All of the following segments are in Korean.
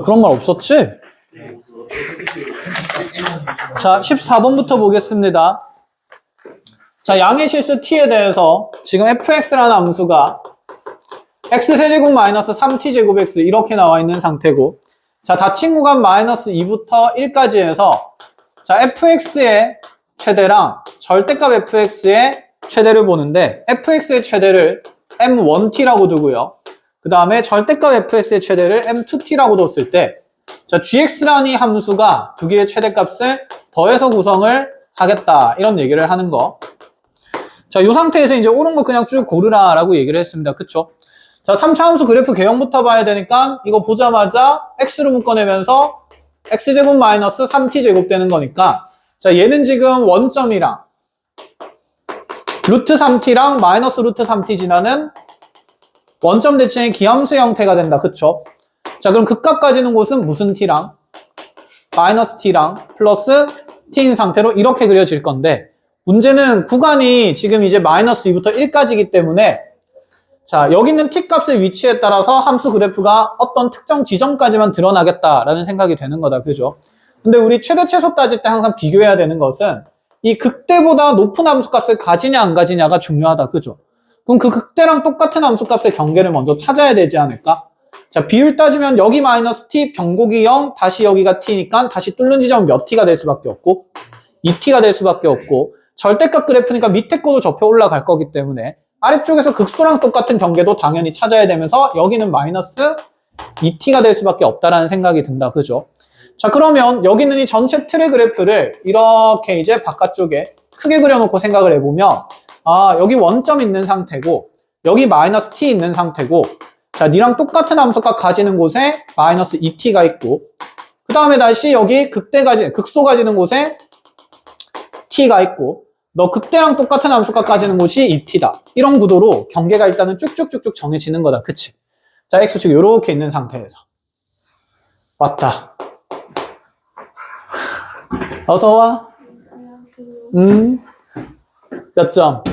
그런 말 없었지? 자, 14번부터 보겠습니다. 자, 양의 실수 t에 대해서 지금 fx라는 함수가 x세제곱 마이너스 3t제곱 x 이렇게 나와 있는 상태고, 자, 닫힌 구간 마이너스 2부터 1까지 해서 자, fx의 최대랑 절대값 fx의 최대를 보는데, fx의 최대를 m1t라고 두고요. 그 다음에 절대값 fx의 최대를 m2t라고 뒀을 때, 자, gx라는 이 함수가 두 개의 최대값을 더해서 구성을 하겠다. 이런 얘기를 하는 거. 자, 이 상태에서 이제 옳은 거 그냥 쭉 고르라 라고 얘기를 했습니다. 그쵸? 자, 3차 함수 그래프 개형부터 봐야 되니까 이거 보자마자 x로 묶어내면서 x제곱 마이너스 3t제곱 되는 거니까, 자, 얘는 지금 원점이랑 루트 3t랑 마이너스 루트 3t 지나는 원점 대칭의 기함수 형태가 된다. 그쵸? 자, 그럼 극값 가지는 곳은 무슨 t랑 마이너스 t랑 플러스 t인 상태로 이렇게 그려질 건데, 문제는 구간이 지금 이제 마이너스 2부터 1까지이기 때문에, 자, 여기 있는 t 값의 위치에 따라서 함수 그래프가 어떤 특정 지점까지만 드러나겠다라는 생각이 되는 거다. 그죠? 근데 우리 최대 최소 따질 때 항상 비교해야 되는 것은 이 극대보다 높은 함수 값을 가지냐 안 가지냐가 중요하다. 그죠? 그럼 그 극대랑 똑같은 함수 값의 경계를 먼저 찾아야 되지 않을까? 자, 비율 따지면 여기 마이너스 t, 변곡이 0, 다시 여기가 t니까 다시 뚫는 지점은 몇 t가 될 수밖에 없고 2t가 될 수밖에 없고, 절대값 그래프니까 밑에 거도 접혀 올라갈 거기 때문에 아래쪽에서 극소랑 똑같은 경계도 당연히 찾아야 되면서 여기는 마이너스 2t가 될 수밖에 없다라는 생각이 든다. 그죠? 자, 그러면 여기는 이 전체 틀의 그래프를 이렇게 이제 바깥쪽에 크게 그려놓고 생각을 해보면, 아, 여기 원점 있는 상태고 여기 마이너스 t 있는 상태고, 자, 니랑 똑같은 함수값 가지는 곳에 마이너스 2t가 있고, 그 다음에 다시 여기 극소 가지는 곳에 t가 있고, 너 극대랑 똑같은 함수값 가지는 곳이 2t다. 이런 구도로 경계가 일단은 쭉쭉쭉쭉 정해지는 거다. 그치? 자, x축 요렇게 있는 상태에서. 왔다. 어서 와. 몇 점?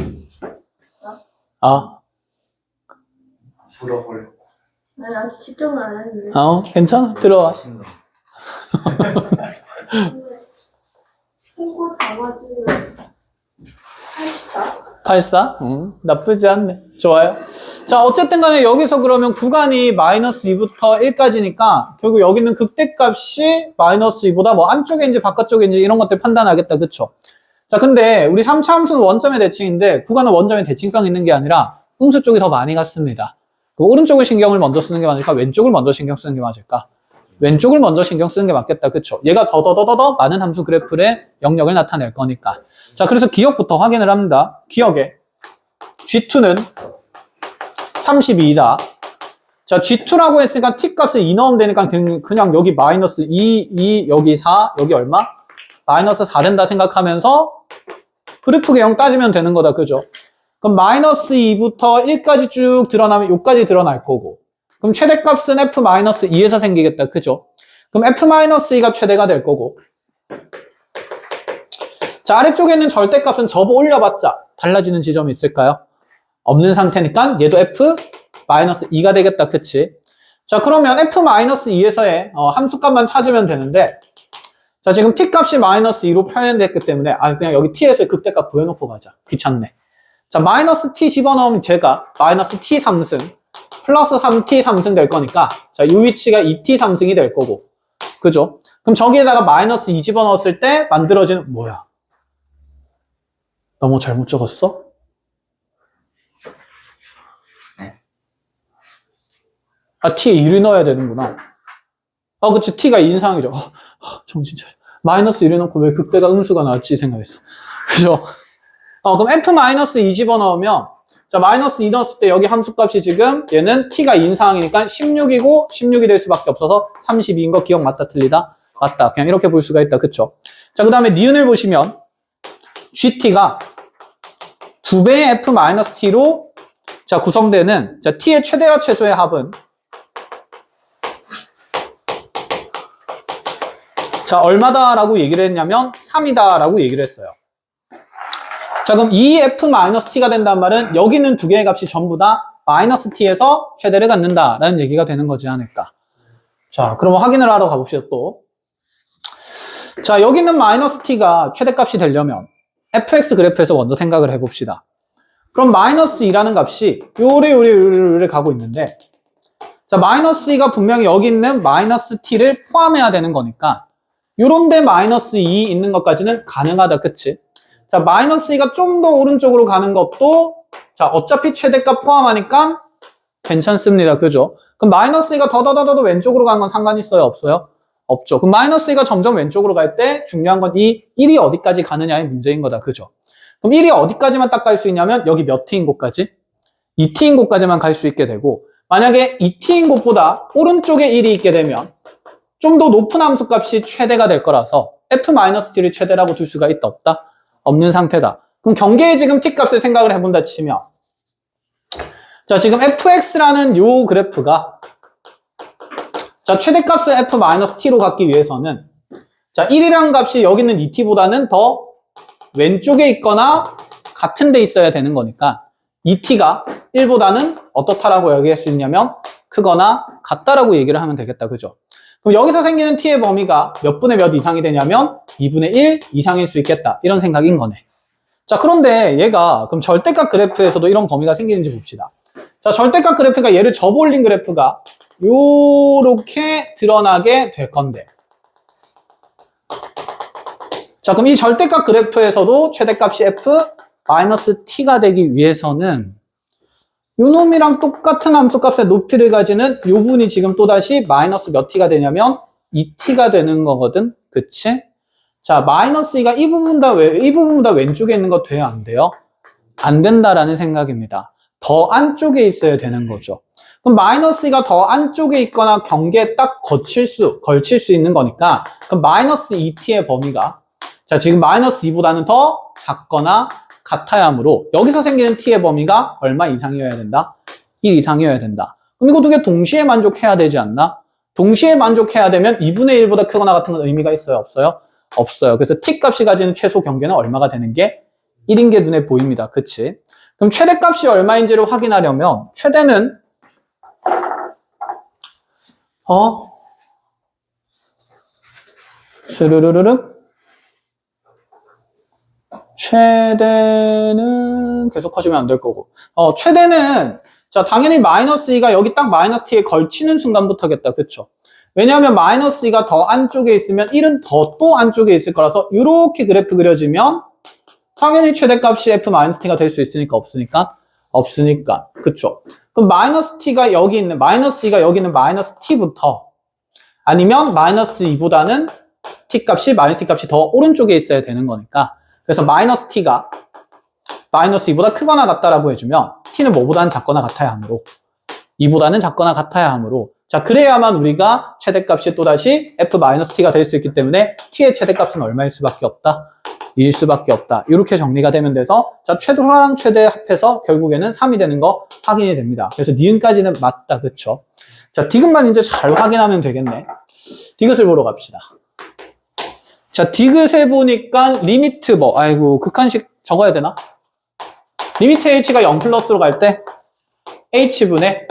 불어버려. 아니, 아직 집중을 안 했는데. 괜찮아. 들어와. 홍고 담아주면 84? 84? 나쁘지 않네. 좋아요. 자, 어쨌든 간에 여기서 그러면 구간이 마이너스 2부터 1까지니까 결국 여기는 극대값이 마이너스 2보다 뭐 안쪽인지 바깥쪽인지 이런 것들 판단하겠다. 그쵸? 자, 근데 우리 3차 함수는 원점의 대칭인데 구간은 원점의 대칭성 있는 게 아니라 음수 쪽이 더 많이 갔습니다. 그 오른쪽을 신경을 먼저 쓰는 게 맞을까? 왼쪽을 먼저 신경 쓰는 게 맞을까? 왼쪽을 먼저 신경 쓰는 게 맞겠다. 그쵸? 얘가 더 많은 함수 그래프의 영역을 나타낼 거니까. 자, 그래서 기억부터 확인을 합니다. 기억에 G2는 32이다. 자, G2라고 했으니까 T값에 2 넣으면 되니까 그냥 여기 마이너스 2, 여기 4, 여기 얼마? 마이너스 4 된다 생각하면서 그래프 개형 따지면 되는 거다. 그죠? 그럼 마이너스 2부터 1까지 쭉 드러나면 여기까지 드러날 거고, 그럼 최대값은 f-2에서 생기겠다. 그죠? 그럼 f-2가 최대가 될 거고, 자, 아래쪽에 있는 절대값은 접어 올려봤자 달라지는 지점이 있을까요? 없는 상태니까 얘도 f-2가 되겠다. 그치? 자, 그러면 f-2에서의 함수값만 찾으면 되는데, 자, 지금 t값이 마이너스 2로 표현됐기 때문에 그냥 여기 t에서의 극대값 구해놓고 가자. 귀찮네. 자, 마이너스 t 집어넣으면 제가 마이너스 t 3승 플러스 3t 3승 될 거니까, 자, 이 위치가 2t 3승이 될 거고, 그죠? 그럼 저기에다가 마이너스 2 집어넣었을 때 만들어지는, 뭐야? 너무 잘못 적었어? 네. t에 1을 넣어야 되는구나. 그치. t가 2인상이죠. 정신 차려. 마이너스 1을 넣고 왜 극대가 음수가 나왔지 생각했어. 그죠? 그럼 f-2 집어넣으면, 자, 마이너스 2 넣었을 때 여기 함수값이 지금 얘는 t가 인상이니까 16이고 16이 될 수밖에 없어서 32인 거 기억 맞다 틀리다? 맞다. 그냥 이렇게 볼 수가 있다. 그쵸? 자, 그 다음에 니은을 보시면 gt가 2배의 f-t로 자, 구성되는, 자, t의 최대와 최소의 합은, 자, 얼마다라고 얘기를 했냐면 3이다라고 얘기를 했어요. 자, 그럼 이 f-t가 된다는 말은 여기는 두 개의 값이 전부 다 마이너스 t에서 최대를 갖는다라는 얘기가 되는 거지 않을까. 자, 그럼 확인을 하러 가봅시다, 또. 자, 여기 있는 마이너스 t가 최대값이 되려면 fx 그래프에서 먼저 생각을 해봅시다. 그럼 마이너스 2라는 값이 요래 가고 있는데, 자, 마이너스 2가 분명히 여기 있는 마이너스 t를 포함해야 되는 거니까 요런데 마이너스 2 있는 것까지는 가능하다, 그치? 자, 마이너스 2가 좀 더 오른쪽으로 가는 것도 자, 어차피 최대값 포함하니까 괜찮습니다, 그죠? 그럼 마이너스 2가 더 왼쪽으로 가는 건 상관 있어요, 없어요? 없죠. 그럼 마이너스 2가 점점 왼쪽으로 갈 때 중요한 건 이 1이 어디까지 가느냐의 문제인 거다, 그죠? 그럼 1이 어디까지만 딱 갈 수 있냐면 여기 몇 t인 곳까지? 2t인 곳까지만 갈 수 있게 되고, 만약에 2t인 곳보다 오른쪽에 1이 있게 되면 좀 더 높은 함수값이 최대가 될 거라서 f-t를 최대라고 둘 수가 있다, 없다? 없는 상태다. 그럼 경계에 지금 t값을 생각을 해본다 치면, 자, 지금 fx라는 요 그래프가 자, 최대값을 f-t로 갖기 위해서는 자, 1이라는 값이 여기 있는 2t보다는 더 왼쪽에 있거나 같은 데 있어야 되는 거니까 2t가 1보다는 어떻다라고 얘기할 수 있냐면 크거나 같다라고 얘기를 하면 되겠다, 그죠? 그럼 여기서 생기는 t의 범위가 몇 분의 몇 이상이 되냐면 2분의 1 이상일 수 있겠다, 이런 생각인 거네. 자, 그런데 얘가 그럼 절대값 그래프에서도 이런 범위가 생기는지 봅시다. 자, 절대값 그래프가 얘를 접어올린 그래프가 요렇게 드러나게 될 건데, 자, 그럼 이 절대값 그래프에서도 최대값이 f-t가 되기 위해서는 요 놈이랑 똑같은 함수값의 높이를 가지는 요 분이 지금 또다시 마이너스 몇 t가 되냐면 2t가 되는 거거든, 그치? 자, 마이너스 2가 이 부분보다 왼쪽에 있는 거 돼요, 안 돼요? 안 된다라는 생각입니다. 더 안쪽에 있어야 되는 거죠. 그럼 마이너스 2가 더 안쪽에 있거나 경계에 딱 걸칠 수 있는 거니까, 그럼 마이너스 2t의 범위가 자, 지금 마이너스 2보다는 더 작거나 같아야 하므로 여기서 생기는 t의 범위가 얼마 이상이어야 된다? 1 이상이어야 된다. 그럼 이거 두 개 동시에 만족해야 되지 않나? 동시에 만족해야 되면 2분의 1보다 크거나 같은 건 의미가 있어요, 없어요? 없어요. 그래서 t 값이 가지는 최소 경계는 얼마가 되는 게 1인 게 눈에 보입니다, 그치? 그럼 최대값이 얼마인지를 확인하려면 최대는 스르르르륵 최대는 계속 하시면 안 될 거고, 최대는 자, 당연히 마이너스 2가 여기 딱 마이너스 t에 걸치는 순간부터겠다, 그쵸? 왜냐하면 마이너스 2가 더 안쪽에 있으면 1은 더 또 안쪽에 있을 거라서 이렇게 그래프 그려지면 당연히 최대값이 f-t가 될 수 있으니까, 없으니까, 그쵸? 그럼 마이너스 t가 여기 있는 마이너스 2가 여기 있는 마이너스 t부터 아니면 마이너스 2보다는 마이너스 t 값이 더 오른쪽에 있어야 되는 거니까, 그래서 마이너스 t가 마이너스 2보다 크거나 같다라고 해주면 t는 뭐보다는 작거나 같아야 하므로 2보다는 작거나 같아야 하므로, 자, 그래야만 우리가 최대값이 또다시 f-t가 될 수 있기 때문에 t의 최대값은 얼마일 수밖에 없다? 2일 수밖에 없다. 이렇게 정리가 되면 돼서 자, 최소랑 최대 합해서 결국에는 3이 되는 거 확인이 됩니다. 그래서 니은까지는 맞다, 그쵸? 자, 디귿만 이제 잘 확인하면 되겠네. 디귿을 보러 갑시다. 자, 디귿에 보니까 리미트 극한식 적어야 되나? 리미트 h가 0 플러스로 갈 때 h분의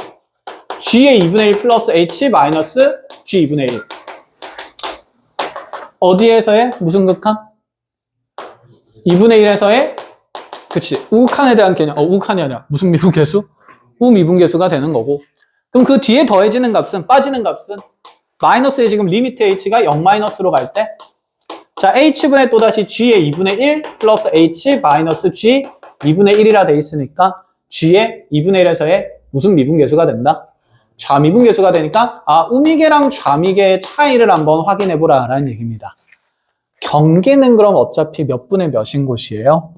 g의 2분의 1 플러스 h 마이너스 g 2분의 1. 어디에서의 무슨 극한? 2분의 1에서의 그치, 우극한에 대한 개념. 우극한이 아니야. 무슨 미분계수? 우미분계수가 되는 거고. 그럼 그 뒤에 더해지는 값은, 빠지는 값은 마이너스에 지금 리미트 h가 0 마이너스로 갈 때 자, h분의 또다시 g의 2분의 1 플러스 h 마이너스 g 2분의 1이라 돼 있으니까 g의 2분의 1에서의 무슨 미분계수가 된다? 좌미분계수가 되니까 우미계랑 좌미계의 차이를 한번 확인해보라 라는 얘기입니다. 경계는 그럼 어차피 몇 분의 몇인 곳이에요?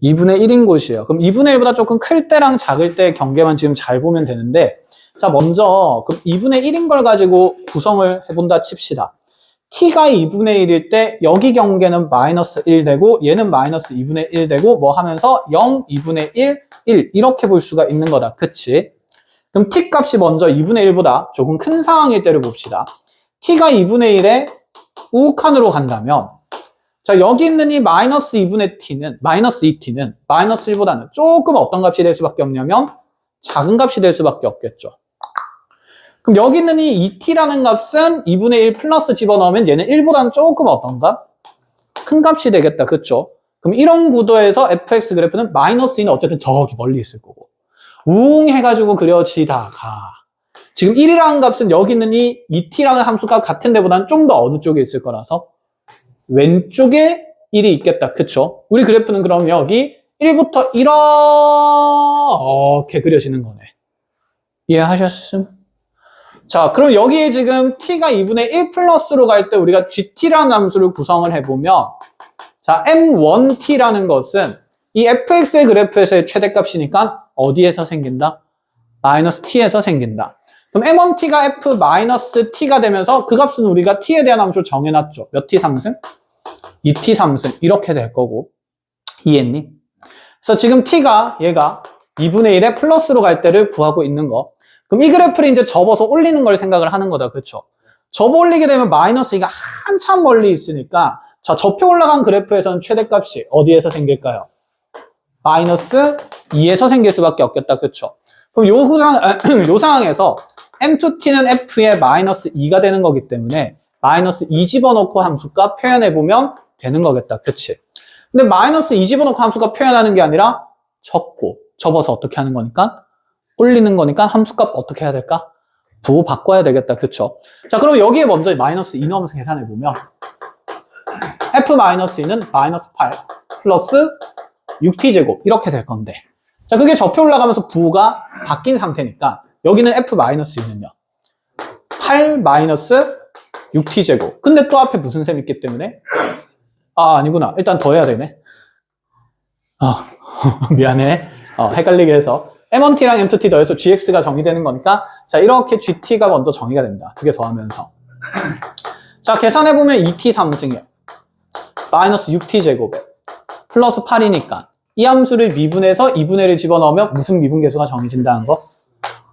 2분의 1인 곳이에요. 그럼 2분의 1보다 조금 클 때랑 작을 때 경계만 지금 잘 보면 되는데, 자, 먼저 그럼 2분의 1인 걸 가지고 구성을 해본다 칩시다. t가 2분의 1일 때 여기 경계는 마이너스 1 되고 얘는 마이너스 2분의 1 되고 뭐 하면서 0, 2분의 1, 1 이렇게 볼 수가 있는 거다. 그치? 그럼 t 값이 먼저 2분의 1보다 조금 큰 상황일 때를 봅시다. t가 2분의 1에 우극한으로 간다면 자, 여기 있는 이 마이너스 2분의 t는 마이너스 2t는 마이너스 1보다는 조금 어떤 값이 될 수밖에 없냐면 작은 값이 될 수밖에 없겠죠. 그럼 여기 있는 이 2t라는 값은 2분의 1 플러스 집어넣으면 얘는 1보다는 조금 어떤 값? 큰 값이 되겠다. 그쵸? 그럼 이런 구도에서 fx 그래프는 마이너스 2는 어쨌든 저기 멀리 있을 거고 웅 해가지고 그려지다가 지금 1이라는 값은 여기 있는 이 2t라는 함수가 같은 데보다는 좀 더 어느 쪽에 있을 거라서 왼쪽에 1이 있겠다. 그쵸? 우리 그래프는 그럼 여기 1부터 이렇게 그려지는 거네. 이해하셨음? 자, 그럼 여기에 지금 t가 2분의 1 플러스로 갈 때 우리가 gt라는 함수를 구성을 해보면 자, m1t라는 것은 이 fx의 그래프에서의 최대값이니까 어디에서 생긴다? 마이너스 t에서 생긴다. 그럼 m1t가 f 마이너스 t가 되면서 그 값은 우리가 t에 대한 함수를 정해놨죠. 몇 t 상승? 2t 상승. 이렇게 될 거고. 이해했니? 그래서 지금 t가 얘가 2분의 1에 플러스로 갈 때를 구하고 있는 거. 그럼 이 그래프를 이제 접어서 올리는 걸 생각을 하는 거다. 그렇죠? 접어 올리게 되면 마이너스 2가 한참 멀리 있으니까 자, 접혀 올라간 그래프에서는 최대값이 어디에서 생길까요? 마이너스 2에서 생길 수밖에 없겠다. 그렇죠? 그럼 요 상황에서 m2t는 f의 마이너스 2가 되는 거기 때문에 마이너스 2 집어넣고 함수값 표현해보면 되는 거겠다. 그치? 근데 마이너스 2 집어넣고 함수값 표현하는 게 아니라 접고 접어서 어떻게 하는 거니까? 올리는 거니까 함수값 어떻게 해야 될까? 부호 바꿔야 되겠다. 그쵸? 자, 그럼 여기에 먼저 마이너스 2 넣으면서 계산해보면 f-2는 마이너스 8 플러스 6t제곱 이렇게 될 건데 자, 그게 접혀 올라가면서 부호가 바뀐 상태니까 여기는 f-2는요 8 마이너스 6t제곱 근데 또 앞에 무슨 셈 있기 때문에 아니구나. 일단 더 해야 되네. 미안해. 헷갈리게 해서 m1t랑 m2t 더해서 gx가 정의되는 거니까 자, 이렇게 gt가 먼저 정의가 된다. 두 개 더하면서 자, 계산해보면 2t 상승이요 마이너스 6t제곱에 플러스 8이니까 이 함수를 미분해서 2분의 1을 집어넣으면 무슨 미분계수가 정해진다는 거?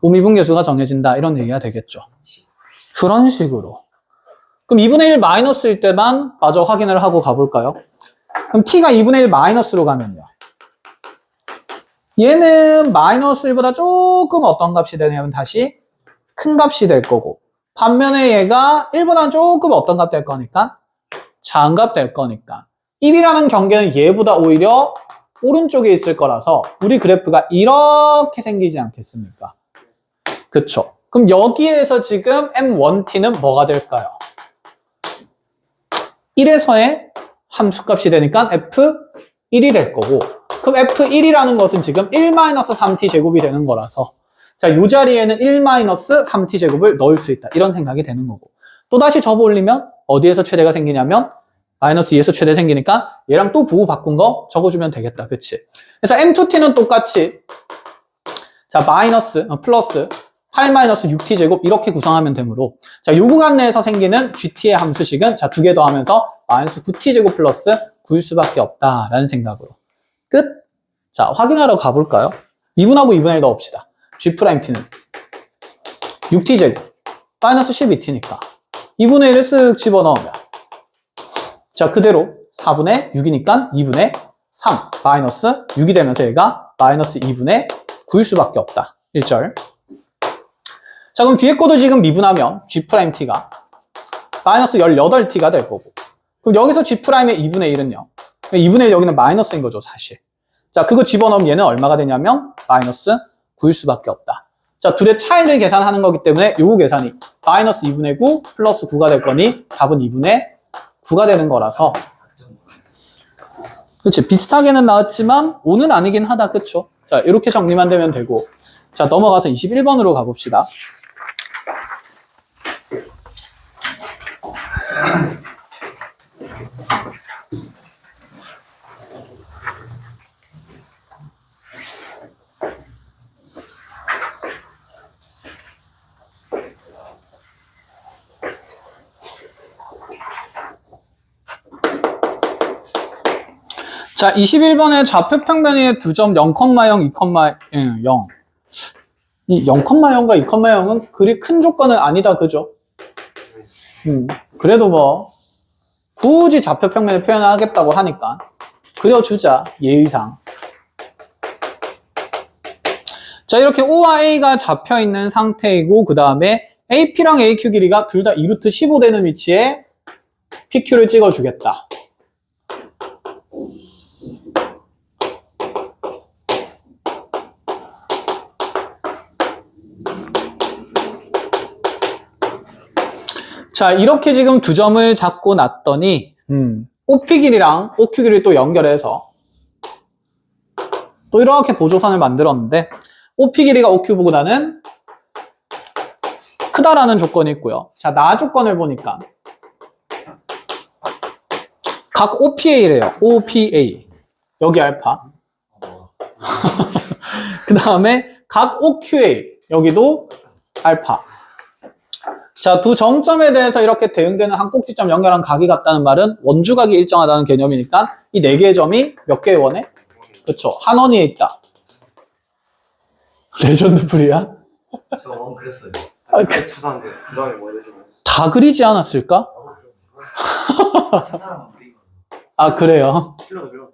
우미분계수가 정해진다. 이런 얘기가 되겠죠. 그런 식으로. 그럼 2분의 1 마이너스일 때만 마저 확인을 하고 가볼까요? 그럼 t가 2분의 1 마이너스로 가면요. 얘는 마이너스 1보다 조금 어떤 값이 되냐면 다시 큰 값이 될 거고 반면에 얘가 1보다는 조금 어떤 값 될 거니까 작은 값 될 거니까 1이라는 경계는 얘보다 오히려 오른쪽에 있을 거라서 우리 그래프가 이렇게 생기지 않겠습니까? 그쵸? 그럼 여기에서 지금 m1t는 뭐가 될까요? 1에서의 함수값이 되니까 f1이 될 거고 그럼 f1이라는 것은 지금 1-3t 제곱이 되는 거라서 자, 이 자리에는 1-3t 제곱을 넣을 수 있다. 이런 생각이 되는 거고 또다시 접어 올리면 어디에서 최대가 생기냐면 마이너스 2에서 최대 생기니까 얘랑 또 부호 바꾼 거 적어주면 되겠다. 그치? 그래서 m2t는 똑같이 자, 플러스 8-6t 제곱 이렇게 구성하면 되므로 자, 요 구간 내에서 생기는 gt의 함수식은 자, 두 개 더하면서 마이너스 9t 제곱 플러스 9일 수밖에 없다라는 생각으로 끝. 자, 확인하러 가볼까요? 2분하고 2분의 1 넣읍시다. g't는 6t 제곱 마이너스 12t니까 2분의 1을 쓱 집어넣으면 자, 그대로 4분의 6이니까 2분의 3 마이너스 6이 되면서 얘가 마이너스 2분의 9일 수밖에 없다. 1절. 자, 그럼 뒤에 거도 지금 미분하면 g't가 마이너스 18t가 될 거고 그럼 여기서 g'의 2분의 1은요 2분의 1 여기는 마이너스인 거죠 사실. 자, 그거 집어넣으면 얘는 얼마가 되냐면 마이너스 9일 수밖에 없다. 자, 둘의 차이를 계산하는 거기 때문에 요거 계산이 마이너스 2분의 9 플러스 9가 될 거니 답은 2분의 9가 되는 거라서 그치? 비슷하게는 나왔지만 5는 아니긴 하다. 그쵸? 자, 이렇게 정리만 되면 되고 자, 넘어가서 21번으로 가봅시다. 자, 21번에 좌표 평면의 두 점 0,0, 2,0. 이 0,0과 2,0은 그리 큰 조건은 아니다. 그죠? 그래도 뭐 굳이 좌표 평면을 표현하겠다고 하니까 그려주자. 예의상. 자, 이렇게 O와 A가 잡혀있는 상태이고, 그 다음에 AP랑 AQ 길이가 둘 다 2루트 15 되는 위치에 PQ를 찍어주겠다. 자, 이렇게 지금 두 점을 잡고 놨더니, OP 길이랑 OQ 길이를 또 연결해서 또 이렇게 보조선을 만들었는데, OP 길이가 OQ보다는 크다라는 조건이 있고요. 자, 나 조건을 보니까 각 OPA래요. OPA. 여기 알파. 그 다음에 각 OQA. 여기도 알파. 자, 두 정점에 대해서 이렇게 대응되는 한 꼭지점 연결한 각이 같다는 말은 원주각이 일정하다는 개념이니까 이 네 개의 점이 몇 개의 원에? 그쵸. 한 원위에 있다. 레전드 풀이야? 저 원 그랬어요. 아, 찾았는데 그 다음에 뭐 해주고 다 그리지 않았을까? 찾아라면 그리고 아, 그래요. 틀려도 그려.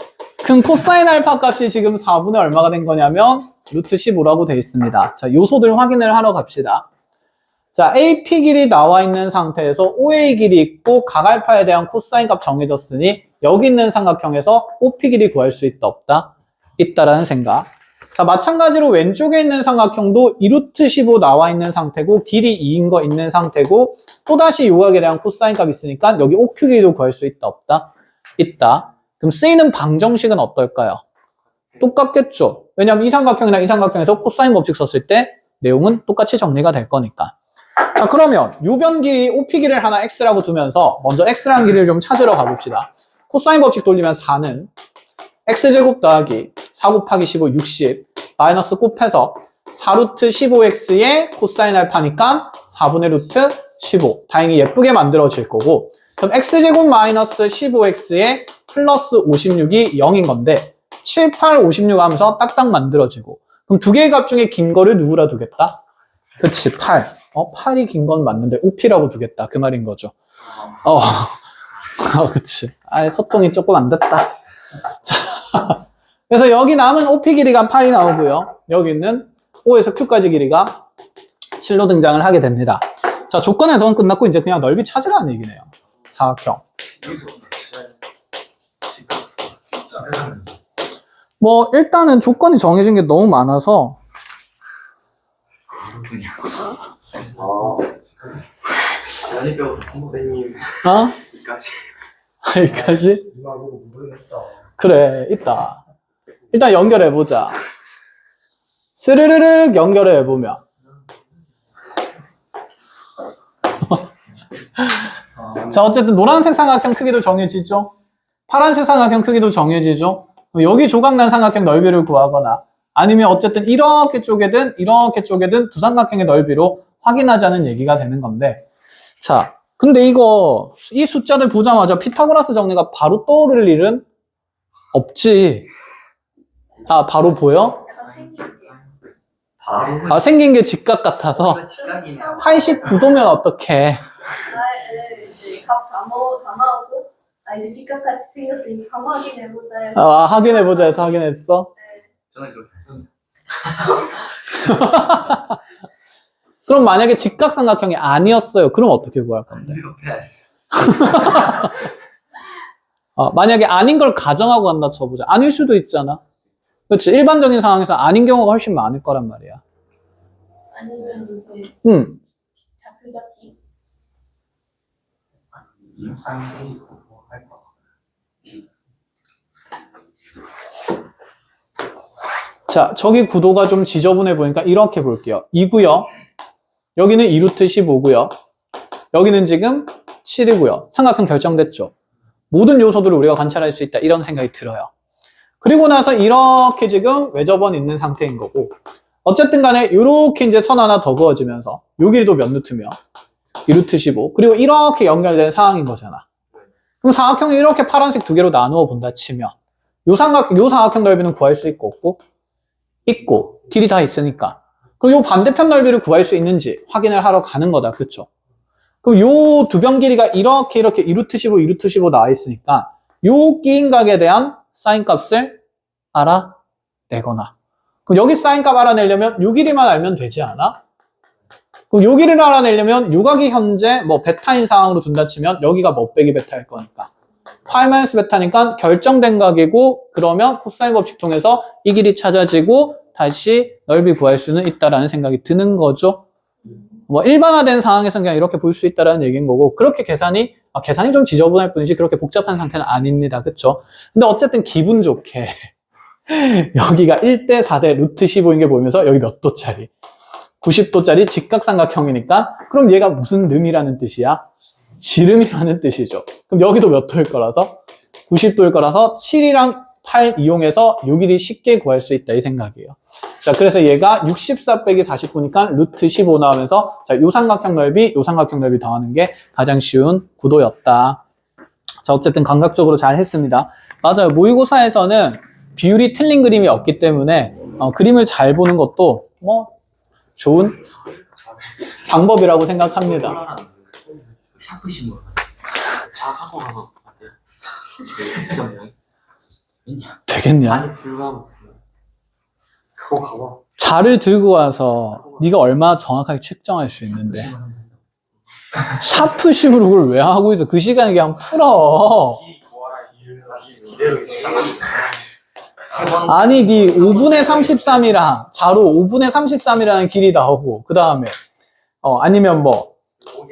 그럼 코사인 알파 값이 지금 4분의 얼마가 된 거냐면 루트 15라고 되어 있습니다. 자, 요소들 확인을 하러 갑시다. 자, AP 길이 나와 있는 상태에서 OA 길이 있고 각 알파에 대한 코사인 값 정해졌으니 여기 있는 삼각형에서 OP 길이 구할 수 있다 없다? 있다라는 생각. 자, 마찬가지로 왼쪽에 있는 삼각형도 2루트 15 나와 있는 상태고 길이 2인 거 있는 상태고 또다시 요각에 대한 코사인 값 있으니까 여기 OQ 길이도 구할 수 있다 없다? 있다. 그럼 쓰이는 방정식은 어떨까요? 똑같겠죠. 왜냐하면 이 삼각형이나 이 삼각형에서 코사인 법칙 썼을 때 내용은 똑같이 정리가 될 거니까. 자, 그러면 요변 길이 OP 길이를 하나 X라고 두면서 먼저 X라는 길이를 좀 찾으러 가봅시다. 코사인 법칙 돌리면 4는 X제곱 더하기 4 곱하기 15, 60 마이너스 곱해서 4루트 15X의 코사인 알파니까 4분의 루트 15 다행히 예쁘게 만들어질 거고 그럼 X제곱 마이너스 15X의 플러스 56이 0인 건데 7, 8, 56 하면서 딱딱 만들어지고 그럼 두 개의 값 중에 긴 거를 누구라 두겠다? 그치, 8. 8이 긴 건 맞는데 OP라고 두겠다. 그 말인 거죠. 그치. 소통이 조금 안 됐다. 자, 그래서 여기 남은 OP 길이가 8이 나오고요. 여기는 O에서 Q까지 길이가 7로 등장을 하게 됩니다. 자, 조건 해석은 끝났고 이제 그냥 넓이 찾으라는 얘기네요. 사각형. 여기서부터 찾아야 진짜. 뭐 일단은 조건이 정해진 게 너무 많아서 연희뼈 선생님 여기까지? 여기까지? 이마 보고 모르겠다. 그래, 있다. 일단 연결해보자. 스르르륵 연결해보면. 자, 어쨌든 노란색 삼각형 크기도 정해지죠? 파란색 삼각형 크기도 정해지죠? 여기 조각난 삼각형 넓이를 구하거나 아니면 어쨌든 이렇게 쪼개든 이렇게 쪼개든 두 삼각형의 넓이로 확인하자는 얘기가 되는 건데 자, 근데 이 숫자들 보자마자 피타고라스 정리가 바로 떠오를 일은 없지. 바로 보여? 바로 생긴 게 직각 같아서 직각이네요. 89도면 어떡해. 이제 값다 나오고 이제 직각같이 생겼으니 감 확인해보자 해서 확인해보자 해서 확인했어? 저는 그렇게 했었어요. 그럼 만약에 직각삼각형이 아니었어요. 그럼 어떻게 구할 건데? 이거 패스. 만약에 아닌 걸 가정하고 간다 쳐보자. 아닐 수도 있잖아. 그렇지. 일반적인 상황에서 아닌 경우가 훨씬 많을 거란 말이야. 아니면 이제 좌표 잡기 이상이 할 거. 자, 저기 구도가 좀 지저분해 보니까 이렇게 볼게요. 2고요. 여기는 2루트 15고요. 여기는 지금 7이고요. 삼각형 결정됐죠. 모든 요소들을 우리가 관찰할 수 있다. 이런 생각이 들어요. 그리고 나서 이렇게 지금 외접원 있는 상태인 거고 어쨌든 간에 이렇게 이제 선 하나 더 그어지면서 요 길이도 몇 루트며 2루트 15 그리고 이렇게 연결된 상황인 거잖아. 그럼 사각형을 이렇게 파란색 두 개로 나누어 본다 치면 요 사각형 넓이는 구할 수 있고 없고 있고 길이 다 있으니까 그럼 요 반대편 넓이를 구할 수 있는지 확인을 하러 가는 거다. 그쵸? 그럼 요 두 변 길이가 이렇게 2루트 15, 2루트 15 나와 있으니까 요 끼인 각에 대한 사인 값을 알아내거나 그럼 여기 사인값 알아내려면 요 길이만 알면 되지 않아? 그럼 요 길이를 알아내려면 요 각이 현재 뭐 베타인 상황으로 둔다 치면 여기가 뭐 빼기 베타일 거니까 파이 마이너스 베타니까 결정된 각이고 그러면 코사인 법칙 통해서 이 길이 찾아지고 다시 넓이 구할 수는 있다라는 생각이 드는 거죠. 뭐 일반화된 상황에서는 그냥 이렇게 볼 수 있다라는 얘기인 거고 그렇게 계산이 좀 지저분할 뿐이지 그렇게 복잡한 상태는 아닙니다. 그쵸? 근데 어쨌든 기분 좋게 여기가 1대 4대 루트 15인 게 보이면서 여기 몇 도짜리? 90도짜리 직각삼각형이니까 그럼 얘가 무슨 늠이라는 뜻이야? 지름이라는 뜻이죠. 그럼 여기도 몇 도일 거라서? 90도일 거라서 7이랑 8 이용해서 요 길이 쉽게 구할 수 있다 이 생각이에요. 자, 그래서 얘가 64 빼기 49니까 루트 15 나오면서 자, 요 삼각형 넓이, 요 삼각형 넓이 더하는 게 가장 쉬운 구도였다. 자, 어쨌든 감각적으로 잘 했습니다. 맞아요. 모의고사에서는 비율이 틀린 그림이 없기 때문에 그림을 잘 보는 것도 뭐 좋은 방법이라고 생각합니다. 샤프신 거. 자 갖고 가서 어때요? 시험 모양. 있냐? 되겠냐? 아니 불가하고 그거 가봐. 자를 들고 와서 네가 얼마나 정확하게 측정할 수 있는데 샤프심으로 그걸 왜 하고 있어? 그 시간에 그냥 풀어. 아니 네 5분의 33이랑 자로 5분의 33이라는 길이 나오고 그 다음에 아니면 뭐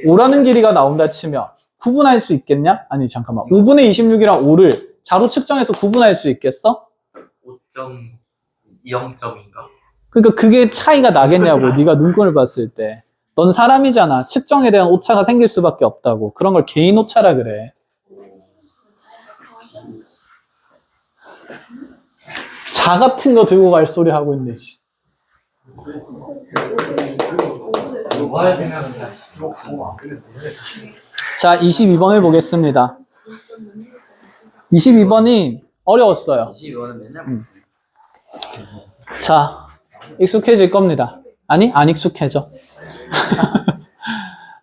5라는 길이가 나온다 치면 구분할 수 있겠냐? 아니 잠깐만 5분의 26이랑 5를 자로 측정해서 구분할 수 있겠어? 5.20점인가? 그러니까 그게 차이가 나겠냐고 네가 눈금을 봤을 때. 넌 사람이잖아. 측정에 대한 오차가 생길 수밖에 없다고. 그런 걸 개인 오차라 그래. 자 같은 거 들고 갈 소리 하고 있네. 뭐 할 생각이야? 자, 22번을 보겠습니다. 22번이 어려웠어요. 22번은 맨날 자, 익숙해질 겁니다. 아니, 안 익숙해져.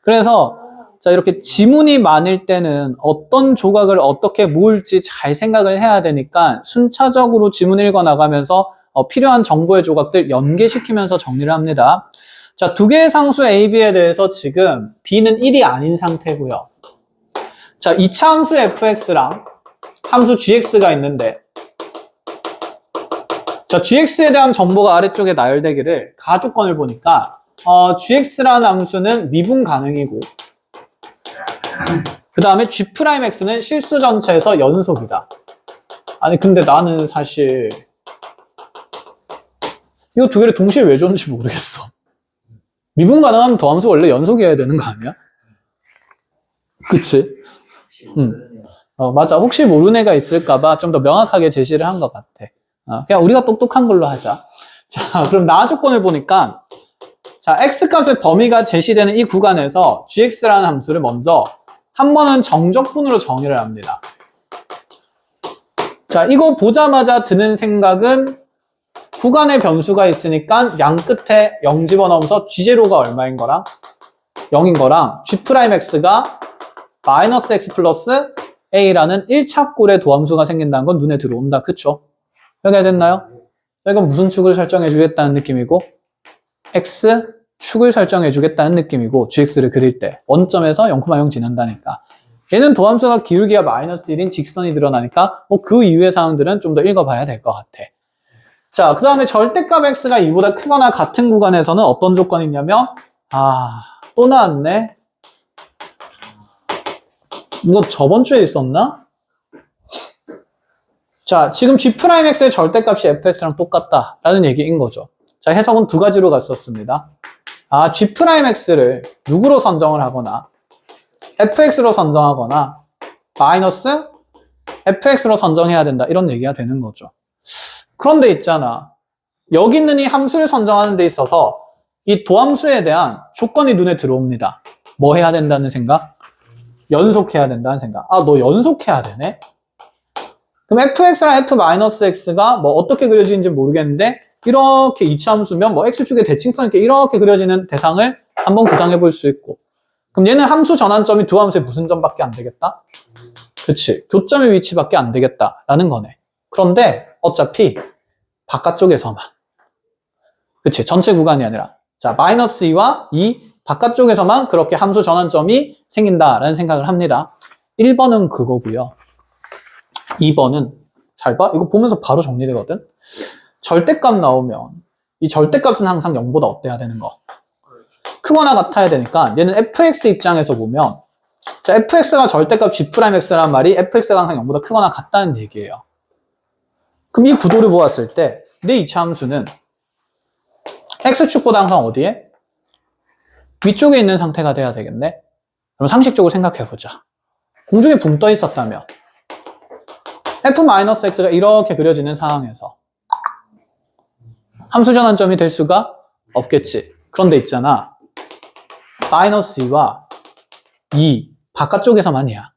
그래서 자, 이렇게 지문이 많을 때는 어떤 조각을 어떻게 모을지 잘 생각을 해야 되니까 순차적으로 지문 읽어나가면서 필요한 정보의 조각들 연계시키면서 정리를 합니다. 자, 두 개의 상수 A, B에 대해서 지금 B는 1이 아닌 상태고요. 자, 2차 함수 fx랑 함수 gx가 있는데 자, gx에 대한 정보가 아래쪽에 나열되기를 가조건을 보니까 gx라는 함수는 미분 가능이고 그 다음에 g'x는 실수 전체에서 연속이다. 아니 근데 나는 사실 이거 두 개를 동시에 왜 줬는지 모르겠어. 미분 가능하면 더함수 원래 연속이어야 되는 거 아니야? 그치? 맞아. 혹시 모르는 애가 있을까봐 좀 더 명확하게 제시를 한 것 같아. 그냥 우리가 똑똑한 걸로 하자. 자, 그럼 나 조건을 보니까 자, x값의 범위가 제시되는 이 구간에서 gx라는 함수를 먼저 한 번은 정적분으로 정의를 합니다. 자, 이거 보자마자 드는 생각은 구간에 변수가 있으니까 양 끝에 0 집어넣으면서 g제로가 얼마인 거랑 0인 거랑 g'x가 마이너스 x 플러스 a라는 1차 꼴의 도함수가 생긴다는 건 눈에 들어온다. 그쵸? 여기가 됐나요? 이건 무슨 축을 설정해 주겠다는 느낌이고 x 축을 설정해 주겠다는 느낌이고 gx를 그릴 때 원점에서 0,0 지난다니까 얘는 도함수가 기울기가 마이너스 1인 직선이 드러나니까 뭐 그 이후의 사항들은 좀 더 읽어봐야 될 것 같아. 자, 그 다음에 절대값 x가 2보다 크거나 같은 구간에서는 어떤 조건이 있냐면 또 나왔네. 이거 저번 주에 있었나? 자, 지금 g'x의 절대값이 fx랑 똑같다라는 얘기인 거죠. 자, 해석은 두 가지로 갔었습니다. g'x를 누구로 선정을 하거나 fx로 선정하거나 마이너스 fx로 선정해야 된다 이런 얘기가 되는 거죠. 그런데 있잖아. 여기 있는 이 함수를 선정하는 데 있어서 이 도함수에 대한 조건이 눈에 들어옵니다. 뭐 해야 된다는 생각? 연속해야 된다는 생각. 너 연속해야 되네? 그럼 fx랑 f-x가 뭐 어떻게 그려지는지 모르겠는데 이렇게 이차함수면 뭐 x축의 대칭성 있게 이렇게 그려지는 대상을 한번 구상해 볼 수 있고 그럼 얘는 함수 전환점이 두 함수의 무슨 점밖에 안 되겠다? 그치. 교점의 위치밖에 안 되겠다라는 거네. 그런데 어차피 바깥쪽에서만 그치, 전체 구간이 아니라. 자, 마이너스 2와 2 바깥쪽에서만 그렇게 함수 전환점이 생긴다라는 생각을 합니다. 1번은 그거고요. 2번은 잘 봐. 이거 보면서 바로 정리되거든. 절대값 나오면 이 절대값은 항상 0보다 어때야 되는 거? 크거나 같아야 되니까 얘는 fx 입장에서 보면 자, fx가 절대값 g'x라는 말이 fx가 항상 0보다 크거나 같다는 얘기예요. 그럼 이 구도를 보았을 때 내 이차 함수는 x축보다 항상 어디에? 위쪽에 있는 상태가 돼야 되겠네. 그럼 상식적으로 생각해보자. 공중에 붕 떠 있었다면 f-x가 이렇게 그려지는 상황에서 함수 전환점이 될 수가 없겠지. 그런데 있잖아. 마이너스 2와 2 바깥쪽에서만이야.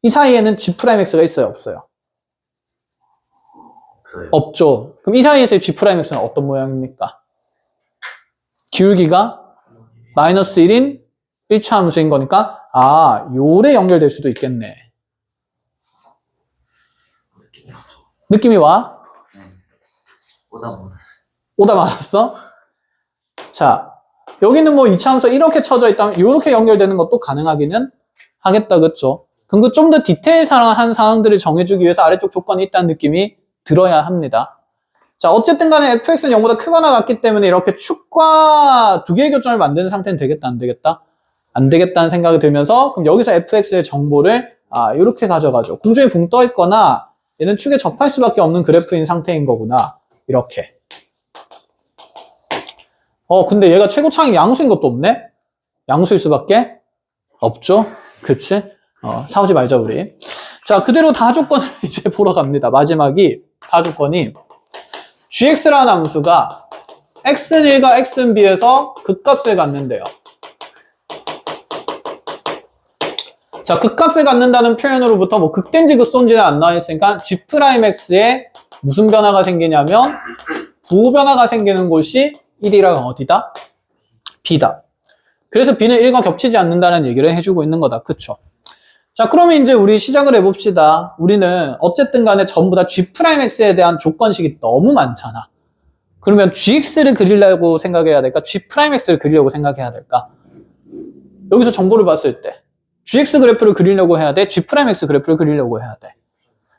이 사이에는 g'x가 있어요? 없어요? 없죠. 그럼 이 사이에서의 g'x는 어떤 모양입니까? 기울기가 마이너스 1인 1차 함수인 거니까 요래 연결될 수도 있겠네. 느낌이 와? 오다 몰랐어요. 오다 말았어? 자, 여기는 뭐 2차 함수가 이렇게 쳐져 있다면 이렇게 연결되는 것도 가능하기는 하겠다, 그쵸? 그럼 그 좀 더 디테일한 상황들을 정해주기 위해서 아래쪽 조건이 있다는 느낌이 들어야 합니다. 자, 어쨌든 간에 fx는 0보다 크거나 같기 때문에 이렇게 축과 두 개의 교점을 만드는 상태는 되겠다, 안 되겠다? 안 되겠다는 생각이 들면서 그럼 여기서 fx의 정보를 이렇게 가져가죠. 공중에 붕 떠 있거나 얘는 축에 접할 수밖에 없는 그래프인 상태인 거구나. 이렇게. 근데 얘가 최고차항이 양수인 것도 없네? 양수일 수밖에 없죠? 그치? 사오지 말자, 우리. 자, 그대로 다 조건을 이제 보러 갑니다. 마지막이, 다 조건이, gx라는 함수가 x는 1과 x는 b에서 극값을 갖는데요. 자, 극값을 갖는다는 표현으로부터 뭐 극된지 극손지는 안 나와 있으니까 g'x에 무슨 변화가 생기냐면 부호 변화가 생기는 곳이 1이랑 어디다? b다. 그래서 b는 1과 겹치지 않는다는 얘기를 해주고 있는 거다. 그쵸? 자, 그러면 이제 우리 시작을 해봅시다. 우리는 어쨌든 간에 전부 다 g'x에 대한 조건식이 너무 많잖아. 그러면 gx를 그리려고 생각해야 될까? g'x를 그리려고 생각해야 될까? 여기서 정보를 봤을 때 gx 그래프를 그리려고 해야 돼? g'x 그래프를 그리려고 해야 돼?